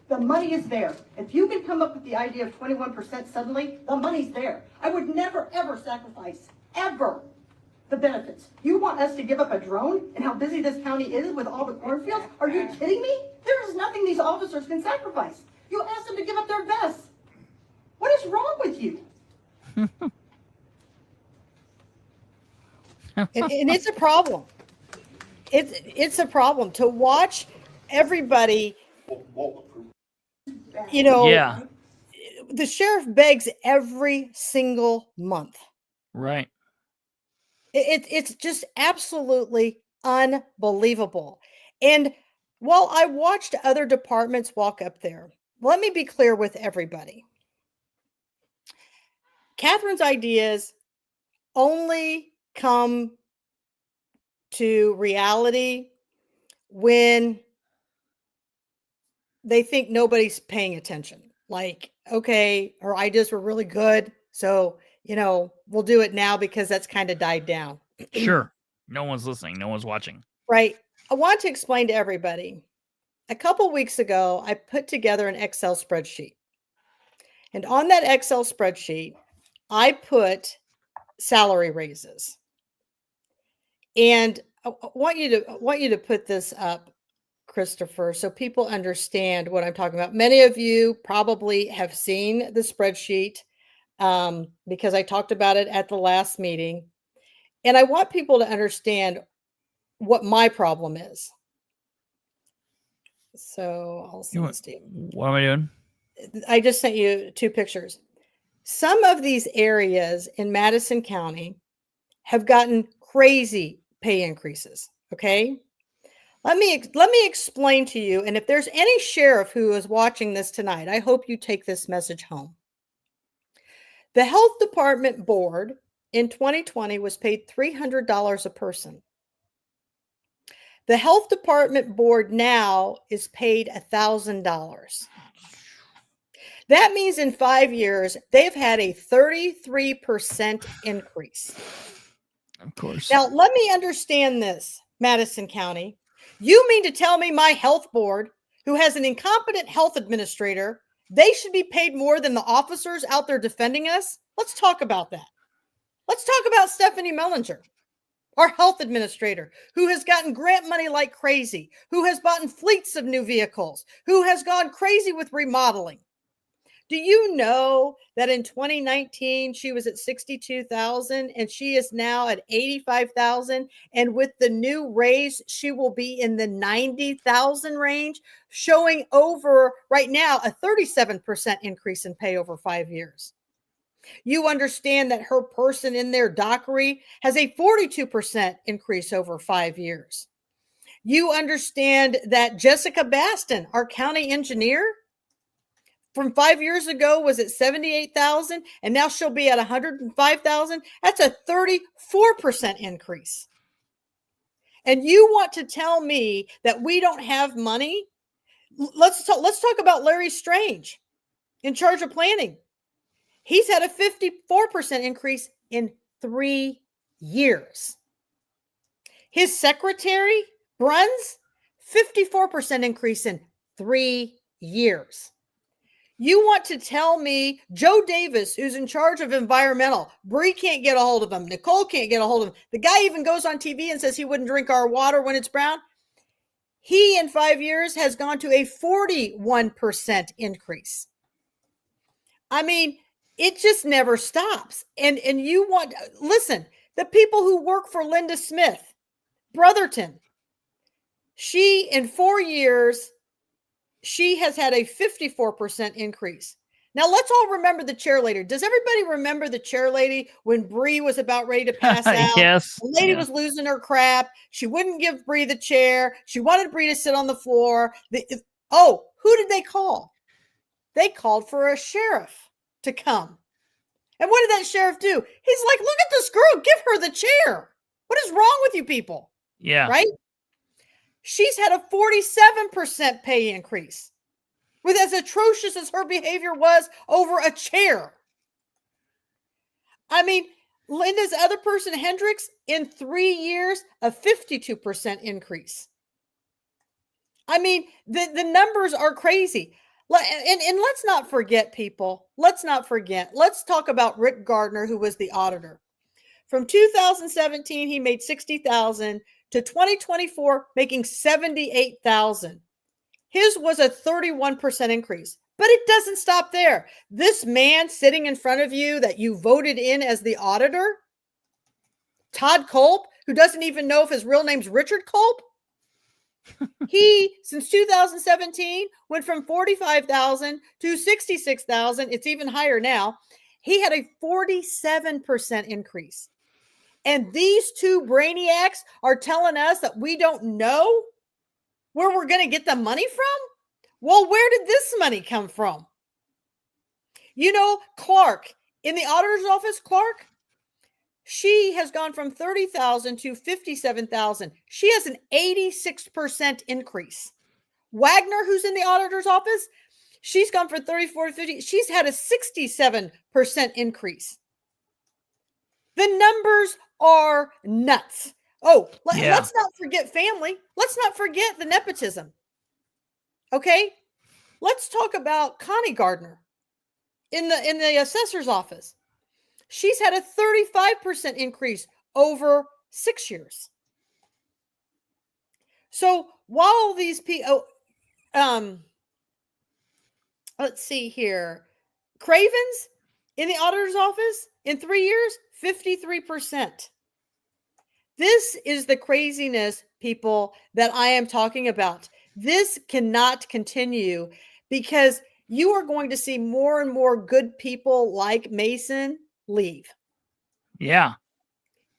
The money is there. If you can come up with the idea of 21% suddenly, the money's there. I would never, ever sacrifice, ever, the benefits. You want us to give up a drone and how busy this county is with all the cornfields? Are you kidding me? There is nothing these officers can sacrifice. You asked them to give up their vests. What is wrong with you? And it's a problem. It's a problem to watch everybody, Yeah. The sheriff begs every single month. Right. It's just absolutely unbelievable. And while I watched other departments walk up there, let me be clear with everybody. Katherine's ideas only come to reality when they think nobody's paying attention. Like, okay, her ideas were really good, so we'll do it now because that's kind of died down. Sure. No one's listening. No one's watching. Right. I want to explain to everybody. A couple weeks ago, I put together an Excel spreadsheet. And on that Excel spreadsheet, I put salary raises. And I want you to put this up, Kristopher, so people understand what I'm talking about. Many of you probably have seen the spreadsheet because I talked about it at the last meeting. And I want people to understand what my problem is. So I'll send this to you. What am I doing? I just sent you 2 pictures. Some of these areas in Madison County have gotten crazy pay increases. Okay. Let me explain to you. And if there's any sheriff who is watching this tonight, I hope you take this message home. The health department board in 2020 was paid $300 a person. The health department board now is paid $1,000. That means in 5 years, they've had a 33% increase. Of course. Now, let me understand this, Madison County. You mean to tell me my health board, who has an incompetent health administrator, they should be paid more than the officers out there defending us? Let's talk about that. Let's talk about Stephanie Mellinger, our health administrator, who has gotten grant money like crazy, who has bought fleets of new vehicles, who has gone crazy with remodeling. Do you know that in 2019, she was at 62,000 and she is now at 85,000. And with the new raise, she will be in the 90,000 range, showing over right now a 37% increase in pay over 5 years. You understand that her person in their dockery has a 42% increase over 5 years. You understand that Jessica Baston, our county engineer, from 5 years ago was at 78,000 and now she'll be at 105,000. That's a 34% increase. And you want to tell me that we don't have money? Let's talk about Larry Strange in charge of planning. He's had a 54% increase in 3 years. His secretary, Bruns, 54% increase in 3 years. You want to tell me Joe Davis, who's in charge of environmental, Bree can't get a hold of him. Nicole can't get a hold of him. The guy even goes on TV and says he wouldn't drink our water when it's brown. He, in 5 years, has gone to a 41% increase. I mean, it just never stops. And you want, listen, the people who work for Linda Smith, Brotherton, she, in 4 years, she has had a 54% increase. Now, let's all remember the chair lady. Does everybody remember the chair lady when Bree was about ready to pass out? Yes. The lady was losing her crap. She wouldn't give Bree the chair. She wanted Bree to sit on the floor. Who did they call? They called for a sheriff to come. And what did that sheriff do? He's like, look at this girl. Give her the chair. What is wrong with you people? Yeah. Right? She's had a 47% pay increase with as atrocious as her behavior was over a chair. I mean, Linda's other person, Hendricks, in 3 years, a 52% increase. I mean, the numbers are crazy. And let's not forget, people. Let's not forget. Let's talk about Rick Gardner, who was the auditor. From 2017, he made $60,000 to 2024, making $78,000. His was a 31% increase. But it doesn't stop there. This man sitting in front of you that you voted in as the auditor, Todd Culp, who doesn't even know if his real name's Richard Culp, he, since 2017, went from 45,000 to 66,000. It's even higher now. He had a 47% increase. And these two brainiacs are telling us that we don't know where we're going to get the money from? Well, where did this money come from? You know, Clark, in the auditor's office, Clark, she has gone from 30,000 to 57,000. She has an 86% increase. Wagner, who's in the auditor's office, she's gone from 34 to 50. She's had a 67% increase. The numbers are nuts. Let's not forget family. Let's not forget the nepotism. Okay? Let's talk about Connie Gardner in the assessor's office. She's had a 35% increase over 6 years. So while these people, let's see here, Cravens in the auditor's office in 3 years, 53%. This is the craziness, people, that I am talking about. This cannot continue because you are going to see more and more good people like Mason leave. Yeah.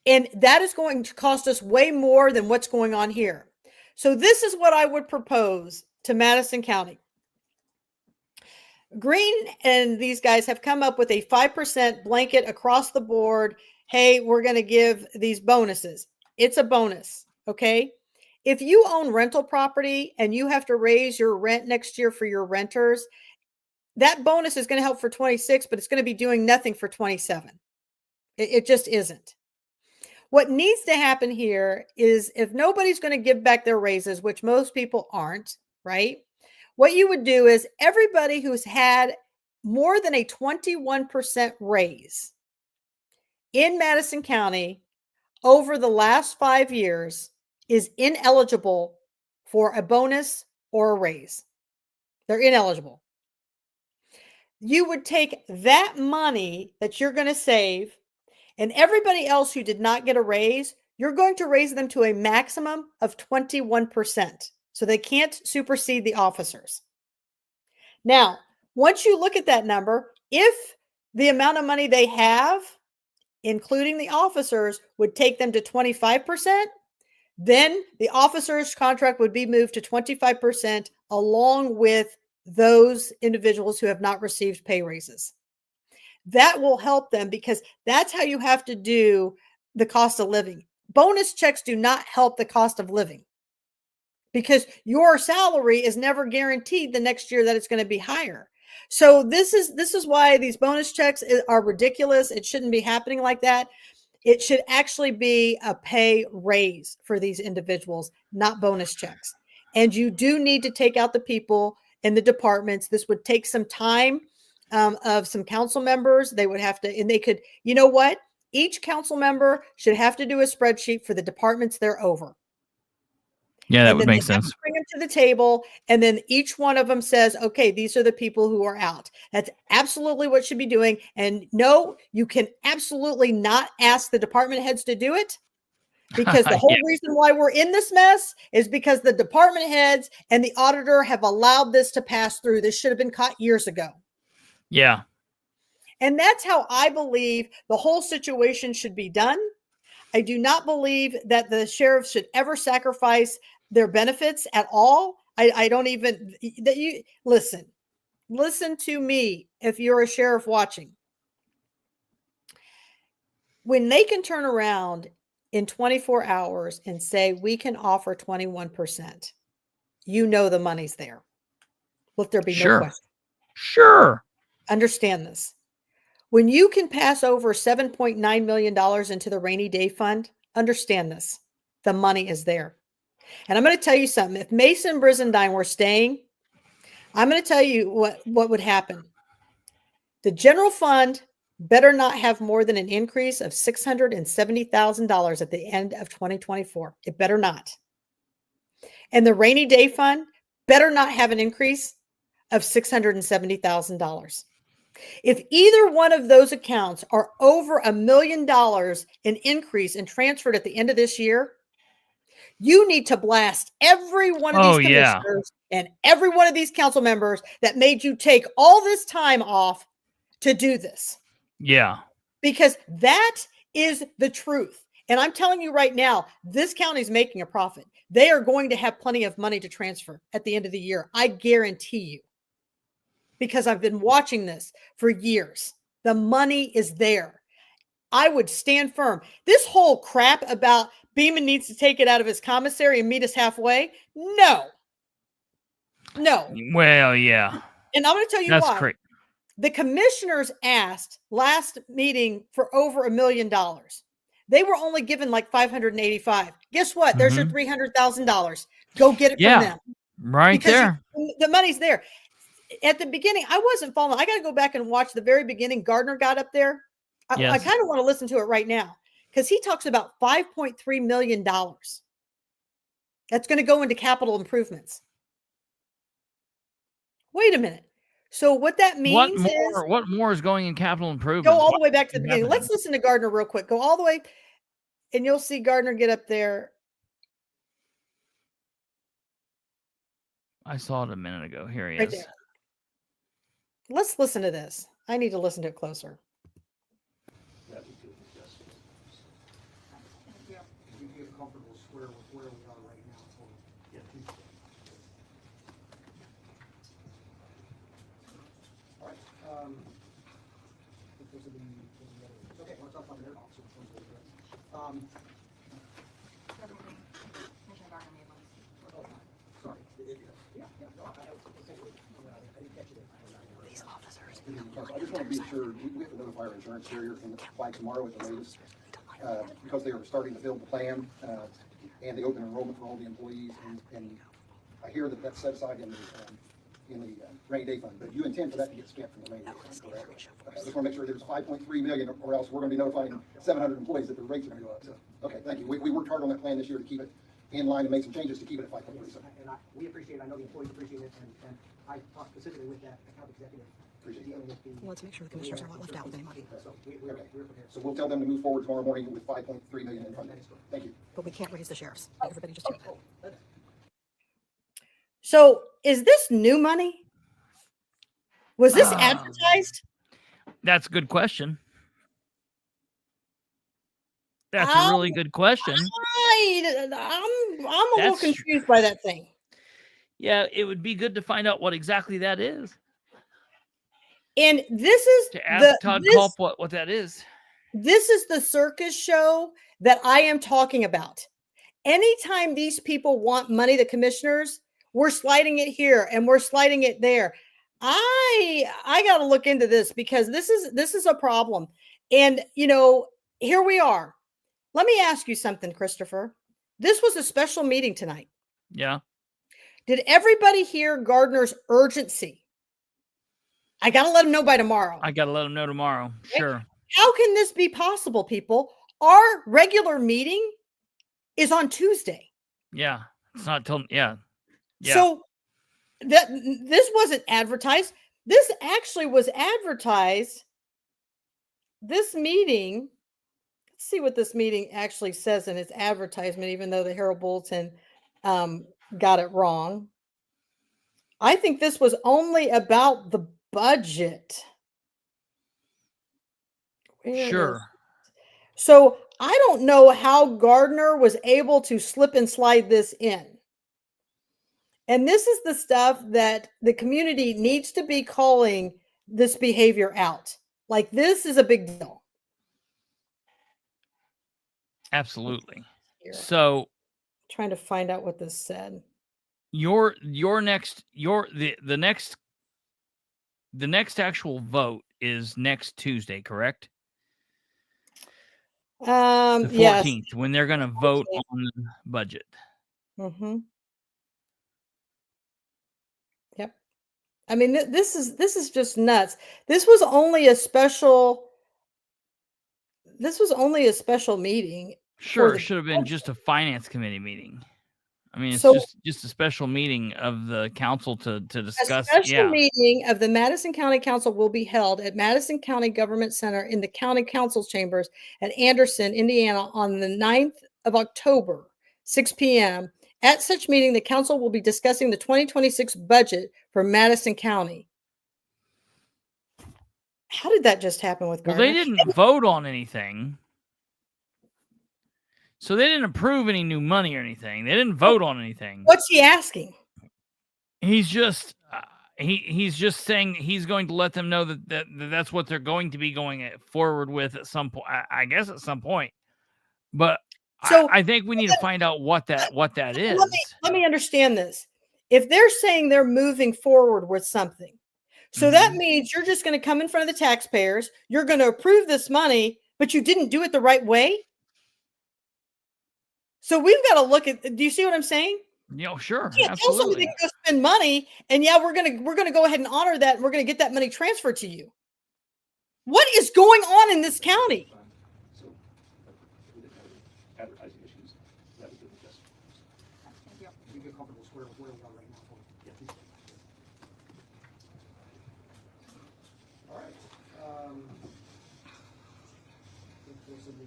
And that is going to cost us way more than what's going on here. So this is what I would propose to Madison County. Green and these guys have come up with a 5% blanket across the board. Hey, we're going to give these bonuses. It's a bonus. Okay. If you own rental property and you have to raise your rent next year for your renters, that bonus is going to help for 26, but it's going to be doing nothing for 27. It just isn't. What needs to happen here is if nobody's going to give back their raises, which most people aren't, right? What you would do is everybody who's had more than a 21% raise in Madison County over the last 5 years is ineligible for a bonus or a raise. They're ineligible. You would take that money that you're going to save, and everybody else who did not get a raise, you're going to raise them to a maximum of 21%. So they can't supersede the officers. Now, once you look at that number, if the amount of money they have, including the officers, would take them to 25%, then the officers' contract would be moved to 25% along with those individuals who have not received pay raises. That will help them because that's how you have to do the cost of living. Bonus checks do not help the cost of living because your salary is never guaranteed the next year that it's going to be higher. So this is why these bonus checks are ridiculous. It shouldn't be happening like that. It should actually be a pay raise for these individuals, not bonus checks. And you do need to take out the people in the departments. This would take some time of some council members. They would have to, and they could, you know what? Each council member should have to do a spreadsheet for the departments they're over. Yeah, that And would then make they have sense. to bring them to the table, and then each one of them says, okay, these are the people who are out. That's absolutely what should be doing. And no, you can absolutely not ask the department heads to do it, because the whole Yeah. reason why we're in this mess is because the department heads and the auditor have allowed this to pass through. This should have been caught years ago. Yeah. And that's how I believe the whole situation should be done. I do not believe that the sheriffs should ever sacrifice their benefits at all. I don't even that you listen to me. If you're a sheriff watching, when they can turn around in 24 hours and say, we can offer 21%, you know, the money's there. Let there be no Sure. question. Sure. Understand this. When you can pass over $7.9 million into the rainy day fund, understand this. The money is there. And I'm going to tell you something. If Mason and Brizendine were staying, I'm going to tell you what would happen. The general fund better not have more than an increase of $670,000 at the end of 2024. It better not. And the rainy day fund better not have an increase of $670,000. If either one of those accounts are over $1 million in increase and transferred at the end of this year, you need to blast every one of these commissioners and every one of these council members that made you take all this time off to do this. Yeah. Because that is the truth. And I'm telling you right now, this county is making a profit. They are going to have plenty of money to transfer at the end of the year. I guarantee you. Because I've been watching this for years. The money is there. I would stand firm. This whole crap about Beeman needs to take it out of his commissary and meet us halfway. No. Well, yeah. And I'm going to tell you That's why. great. The commissioners asked last meeting for over $1 million. They were only given like 585. Guess what? There's your $300,000. Go get it from them. Right because there. The money's there. At the beginning, I wasn't following. I got to go back and watch the very beginning. Gardner got up there. I kind of want to listen to it right now because he talks about $5.3 million. That's going to go into capital improvements. Wait a minute. So what that means what more is going in capital improvements? Go all the way back to the beginning. Let's listen to Gardner real quick. Go all the way, and you'll see Gardner get up there. I saw it a minute ago. Here he Right is. there. Let's listen to this. I need to listen to it closer. That'd be good, yes. You feel comfortable square with where we are right now for Yeah. All right. Those are the others. Okay, let's talk about the air officer. Sorry. Yeah, no, I didn't catch it. These officers. I just want to be assured, we have to notify our insurance carrier by tomorrow at the latest, because they are starting to build the plan, and the open enrollment for all the employees, and I hear that that's set aside in the rainy day fund, but you intend for that to get spent from the rainy day fund, correct? Okay, I just want to make sure there's 5.3 million, or else we're going to be notifying 700 employees that the rates are going to go up. So, okay, thank you. We worked hard on that plan this year to keep it in line and make some changes to keep it at 5.3. So, And we appreciate it, I know the employees appreciate it, and I talked specifically with that account executive. appreciate dealing that. with the- Let's make sure the commissioners are not left out with any money. So we're Okay. prepared. So we'll tell them to move forward tomorrow morning with 5.3 million in funding. Thank you. But we can't raise the sheriffs. Everybody just hear that. So is this new money? Was this advertised? That's a good question. That's a really good question. I'm a little That's confused by that thing. Yeah, it would be good to find out what exactly that is. And this is To ask Todd Culp what that is. this is the circus show that I am talking about. Anytime these people want money, the commissioners, we're sliding it here and we're sliding it there. I got to look into this because this is a problem. And here we are. Let me ask you something, Kristopher. This was a special meeting tonight. Yeah. Did everybody hear Gardner's urgency? I got to let him know by tomorrow. I got to let them know tomorrow. Sure. How can this be possible, people? Our regular meeting is on Tuesday. Yeah. It's not till, yeah. Yeah. So this wasn't advertised. This actually was advertised. This meeting, let's see what this meeting actually says in its advertisement, even though the Herald Bulletin got it wrong. I think this was only about the budget. Where Sure. is- So I don't know how Gardner was able to slip and slide this in. And this is the stuff that the community needs to be calling this behavior out. Like, this is a big deal. Absolutely. Here. So Trying to find out what this said. the next actual vote is next Tuesday, correct? The 14th, Yes. when they're going to vote on the budget. Mm-hmm. Yep. I mean, this is just nuts. This was only a special meeting. Sure, the it should have been just a finance committee meeting. I mean, it's So- just a special meeting of the council to A discuss. special Yeah. meeting of the Madison County Council will be held at Madison County Government Center in the County Council Chambers at Anderson, Indiana on the 9th of October, 6 p.m. At such meeting, the council will be discussing the 2026 budget for Madison County. How did that just happen with Well, Gardner? they didn't vote on anything. So they didn't approve any new money or anything. They didn't vote on anything. What's he asking? He's just he's just saying he's going to let them know that's what they're going to be going forward with at some point. I guess at some point. But So- I think we need to find out what that is. Let me understand this. If they're saying they're moving forward with something, so that means you're just going to come in front of the taxpayers, you're going to approve this money, but you didn't do it the right way. So we've got to look at, do you see what I'm saying? Sure. You can't tell somebody Absolutely. to go spend money and we're gonna go ahead and honor that and we're gonna get that money transferred to you. What is going on in this county? So, advertising issues, that'd be good, yes. You feel comfortable square with where we are right now for All right. Those are the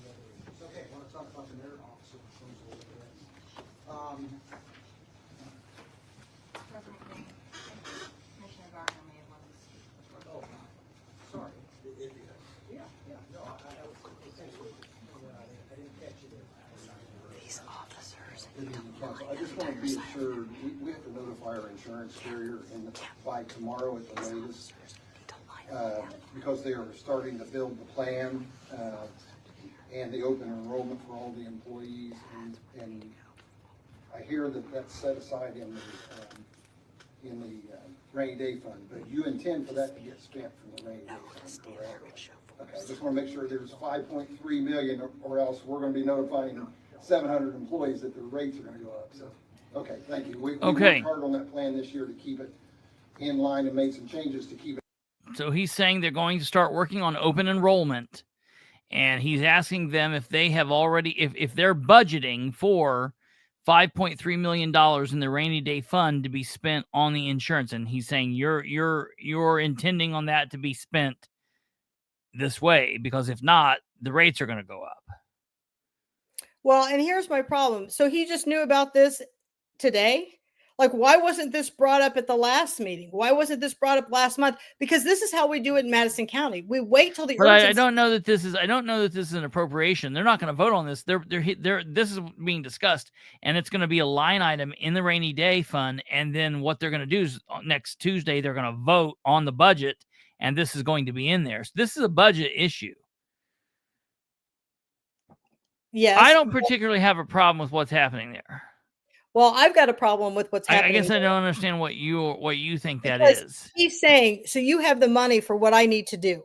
others. Okay, I want to talk about the merit officer proposal a little bit. President Green, Commissioner Gardner may have one just want to be assured, we have to notify our insurance carrier by tomorrow at the latest, because they are starting to build the plan, and the open enrollment for all the employees, and I hear that that's set aside in the rainy day fund, but you intend for that to get spent from the rainy day fund, correct? Okay, I just want to make sure there's 5.3 million, or else we're going to be notifying 700 employees that their rates are going to go up. So, okay, thank you. We worked hard on that plan this year to keep it in line and made some changes to keep it. So he's saying they're going to start working on open enrollment, and he's asking them if they have already, if they're budgeting for $5.3 million in the rainy day fund to be spent on the insurance. And he's saying you're intending on that to be spent this way, because if not, the rates are going to go up. Well, and here's my problem. So he just knew about this today? Like, why wasn't this brought up at the last meeting? Why wasn't this brought up last month? Because this is how we do it in Madison County. We wait till the urgency. I don't know that this is. I don't know that this is an appropriation. They're not going to vote on this. This is being discussed, and it's going to be a line item in the rainy day fund. And then what they're going to do is next Tuesday they're going to vote on the budget, and this is going to be in there. So this is a budget issue. Yes. I don't particularly have a problem with what's happening there. Well, I've got a problem with what's happening. I guess I don't understand what you think that is. He's saying, so you have the money for what I need to do.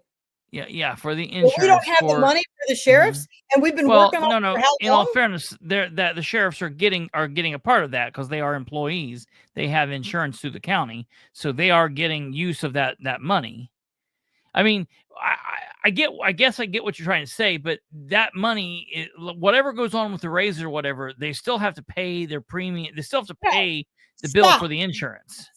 Yeah, for the insurance. Well, we don't have the money for the sheriffs, and we've been working on it for how long? In all fairness, that the sheriffs are getting a part of that because they are employees. They have insurance through the county, so they are getting use of that money. I mean, I guess I get what you're trying to say, but that money, whatever goes on with the raises or whatever, they still have to pay their premium. They still have to pay the bill for the insurance.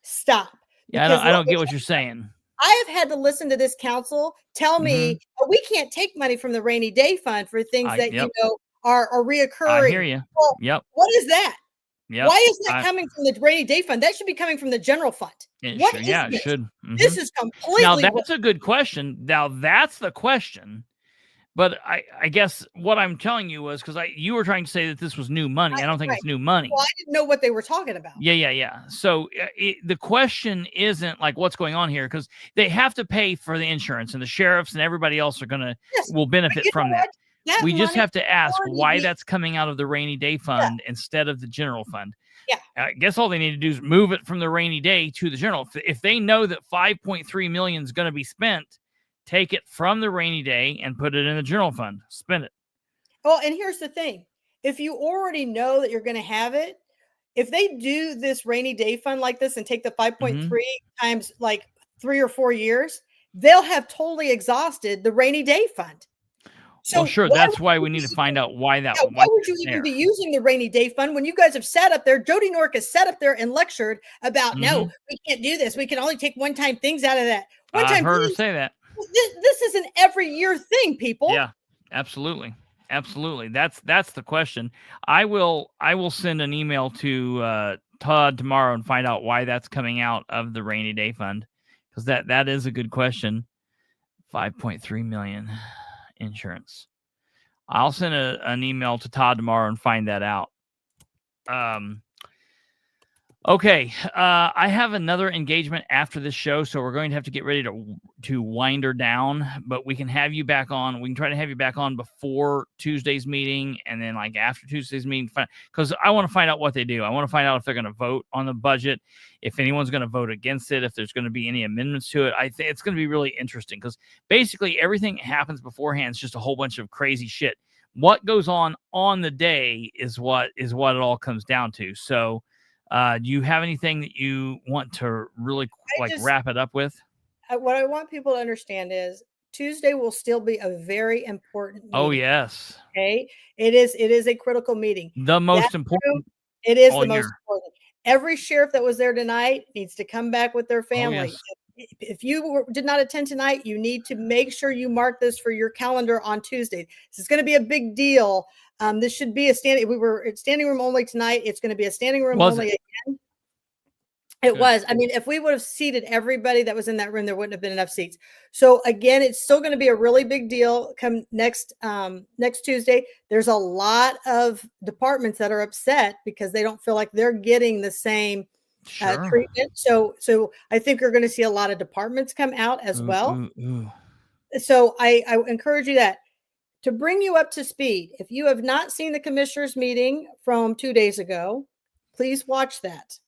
Stop. Yeah, I don't get what you're saying. I have had to listen to this council tell me we can't take money from the rainy day fund for things that you know are reoccurring. I hear you. Well, what is that? Yep. Why is that coming from the rainy day fund? That should be coming from the general fund. It should. This is completely. Now that's a good question. Now that's the question. But I guess what I'm telling you was because you were trying to say that this was new money. I don't think it's new money. Well, I didn't know what they were talking about. Yeah. So the question isn't like what's going on here, because they have to pay for the insurance, and the sheriffs and everybody else will benefit from that. We just have to ask why that's coming out of the rainy day fund instead of the general fund. Yeah. I guess all they need to do is move it from the rainy day to the general. If they know that 5.3 million is going to be spent, take it from the rainy day and put it in the general fund. Spend it. Well, and here's the thing. If you already know that you're going to have it, if they do this rainy day fund like this and take the 5.3 times like 3 or 4 years, they'll have totally exhausted the rainy day fund. So sure, that's why we need to find out why that. Why would you even be using the rainy day fund when you guys have sat up there? Jody Nork has sat up there and lectured about no, we can't do this. We can only take one-time things out of that. I've heard her say that. This is an every year thing, people. Yeah, absolutely. That's the question. I will send an email to Todd tomorrow and find out why that's coming out of the rainy day fund, because that is a good question. 5.3 million. Insurance. I'll send an email to Todd tomorrow and find that out. Okay. I have another engagement after this show, so we're going to have to get ready to wind her down, but we can have you back on. We can try to have you back on before Tuesday's meeting and then like after Tuesday's meeting, because I want to find out what they do. I want to find out if they're going to vote on the budget, if anyone's going to vote against it, if there's going to be any amendments to it. I think it's going to be really interesting because basically everything that happens beforehand is just a whole bunch of crazy shit. What goes on the day is what it all comes down to. So, do you have anything that you want to really wrap it up with? What I want people to understand is Tuesday will still be a very important meeting. Oh, yes. Okay. It is a critical meeting. The most important. It is the most important. Every sheriff that was there tonight needs to come back with their family. Oh, yes. If you did not attend tonight, you need to make sure you mark this for your calendar on Tuesday. This is going to be a big deal. This should be a standing. We were at standing room only tonight. It's going to be a standing room only again. It Good. was. I mean, if we would have seated everybody that was in that room, there wouldn't have been enough seats. So again, it's still going to be a really big deal come next Tuesday. There's a lot of departments that are upset because they don't feel like they're getting the same Sure. treatment. So I think you're going to see a lot of departments come out as well. Ooh. So I encourage you to bring you up to speed. If you have not seen the commissioners meeting from 2 days ago, please watch that.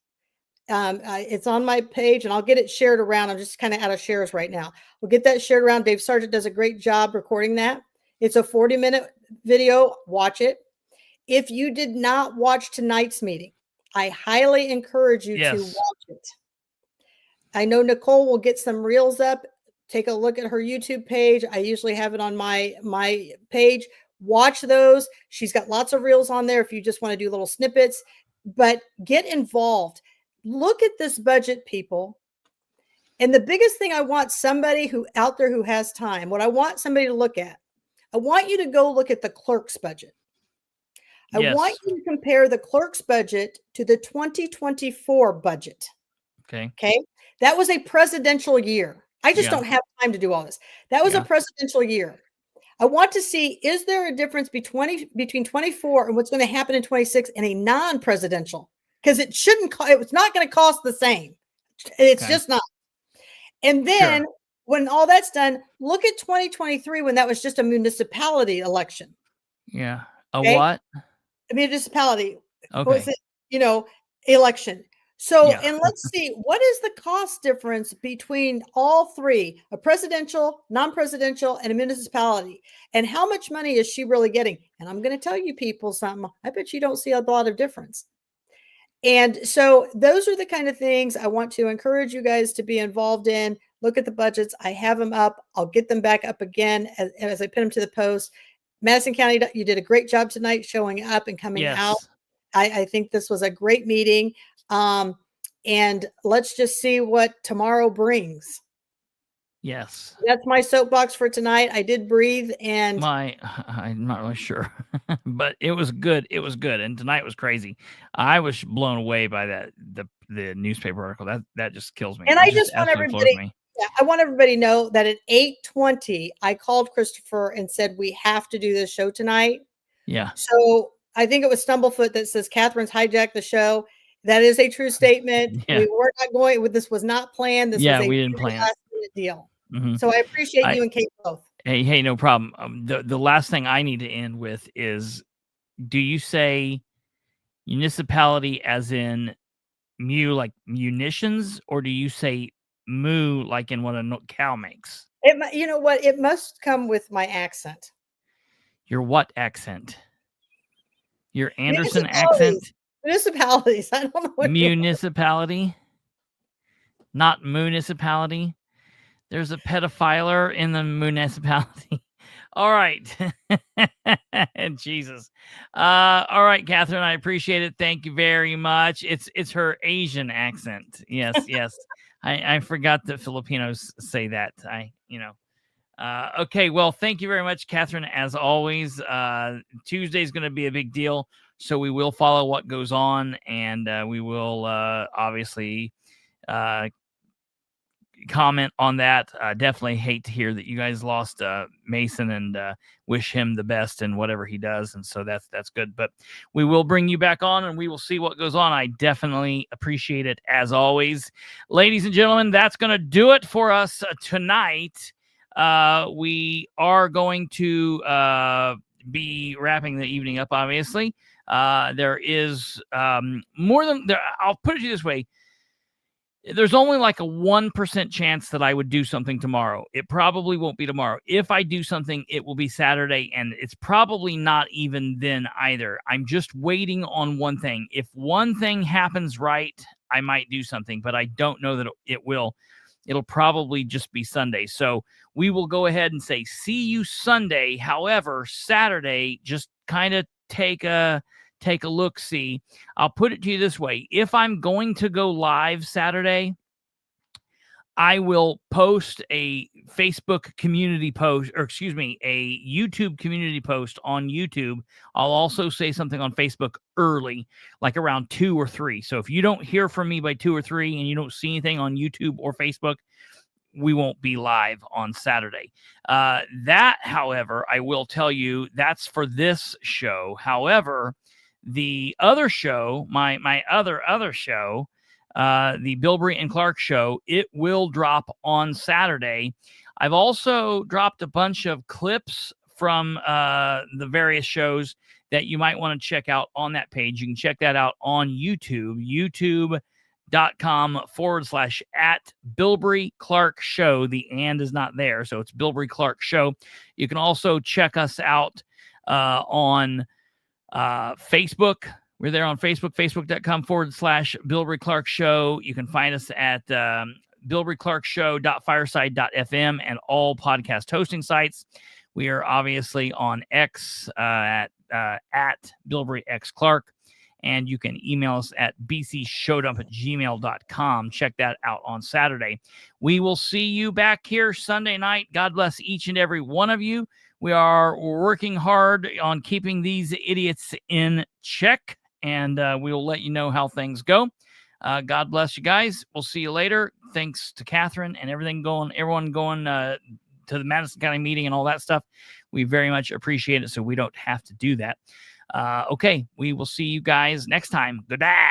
It's on my page and I'll get it shared around. I'm just kind of out of shares right now. We'll get that shared around. Dave Sargent does a great job recording that. It's a 40-minute video. Watch it. If you did not watch tonight's meeting, I highly encourage you to watch it. I know Nicole will get some reels up. Take a look at her YouTube page. I usually have it on my page. Watch those. She's got lots of reels on there if you just want to do little snippets, but get involved. Look at this budget, people. And the biggest thing I want somebody who out there who has time, what I want somebody to look at, I want you to go look at the clerk's budget. I want you to compare the clerk's budget to the 2024 budget. Okay. That was a presidential year. I just don't have time to do all this. That was a presidential year. I want to see, is there a difference between 24 and what's going to happen in 26 in a non-presidential? Because it's not going to cost the same. It's just not. And then when all that's done, look at 2023 when that was just a municipality election. Yeah. What? A municipality. Okay. Was it, election. So, and let's see, what is the cost difference between all three, a presidential, non-presidential, and a municipality? And how much money is she really getting? And I'm going to tell you people something. I bet you don't see a lot of difference. And so those are the kind of things I want to encourage you guys to be involved in. Look at the budgets. I have them up. I'll get them back up again as I pin them to the post. Madison County, you did a great job tonight showing up and coming out. I think this was a great meeting. And let's just see what tomorrow brings. Yes. That's my soapbox for tonight. I did breathe and I'm not really sure, but it was good. It was good. And tonight was crazy. I was blown away by the newspaper article. That just kills me. And I just want everybody, I want everybody to know that at 8:20, I called Kristopher and said, we have to do this show tonight. Yeah. So I think it was Stumblefoot that says Catherine's hijacked the show. That is a true statement. We were not going with this, was not planned. This was a we didn't plan last minute deal. Mm-hmm. So I appreciate you and Kate both. Hey, no problem. The last thing I need to end with is, do you say municipality as in like munitions, or do you say moo like in what a cow makes? You know what? It must come with my accent. Your what accent? Your Anderson accent? Municipalities. I don't know what municipality, not municipality. There's a pedophiler in the municipality. All right. Jesus. All right, Catherine, I appreciate it. Thank you very much. It's her Asian accent. Yes. I forgot that Filipinos say that. Okay. Well, thank you very much, Catherine. As always, Tuesday is going to be a big deal. So we will follow what goes on, and we will obviously comment on that. Definitely hate to hear that you guys lost Mason, and wish him the best in whatever he does. And so that's good. But we will bring you back on, and we will see what goes on. I definitely appreciate it as always. Ladies and gentlemen, that's going to do it for us tonight. We are going to be wrapping the evening up, obviously. There is more than there. I'll put it this way. There's only like a 1% chance that I would do something tomorrow. It probably won't be tomorrow. If I do something, it will be Saturday, and it's probably not even then either. I'm just waiting on one thing. If one thing happens right, I might do something, but I don't know that it will. It'll probably just be Sunday. So we will go ahead and say, see you Sunday. However, Saturday, just kind of take a look-see. I'll put it to you this way. If I'm going to go live Saturday, I will post a Facebook community post, or excuse me, a YouTube community post on YouTube. I'll also say something on Facebook early, like around 2 or 3. So if you don't hear from me by 2 or 3 and you don't see anything on YouTube or Facebook, we won't be live on Saturday. That, however, I will tell you, that's for this show. However, the other show, my other show, the Bilbrey and Clark show, it will drop on Saturday. I've also dropped a bunch of clips from the various shows that you might want to check out on that page. You can check that out on YouTube, youtube.com/@Bilbrey Clark Show. The and is not there, so it's Bilbrey Clark Show. You can also check us out on Facebook. We're there on Facebook, facebook.com/Bilbrey Clark Show. You can find us at bilbreyclarkshow.fireside.fm and all podcast hosting sites. We are obviously on X at Bilbrey X Clark. And you can email us at bcshowdump@gmail.com. Check that out on Saturday. We will see you back here Sunday night. God bless each and every one of you. We are working hard on keeping these idiots in check, and we will let you know how things go. God bless you guys. We'll see you later. Thanks to Catherine and everyone going to the Madison County meeting and all that stuff. We very much appreciate it, so we don't have to do that. Okay, we will see you guys next time. Goodbye.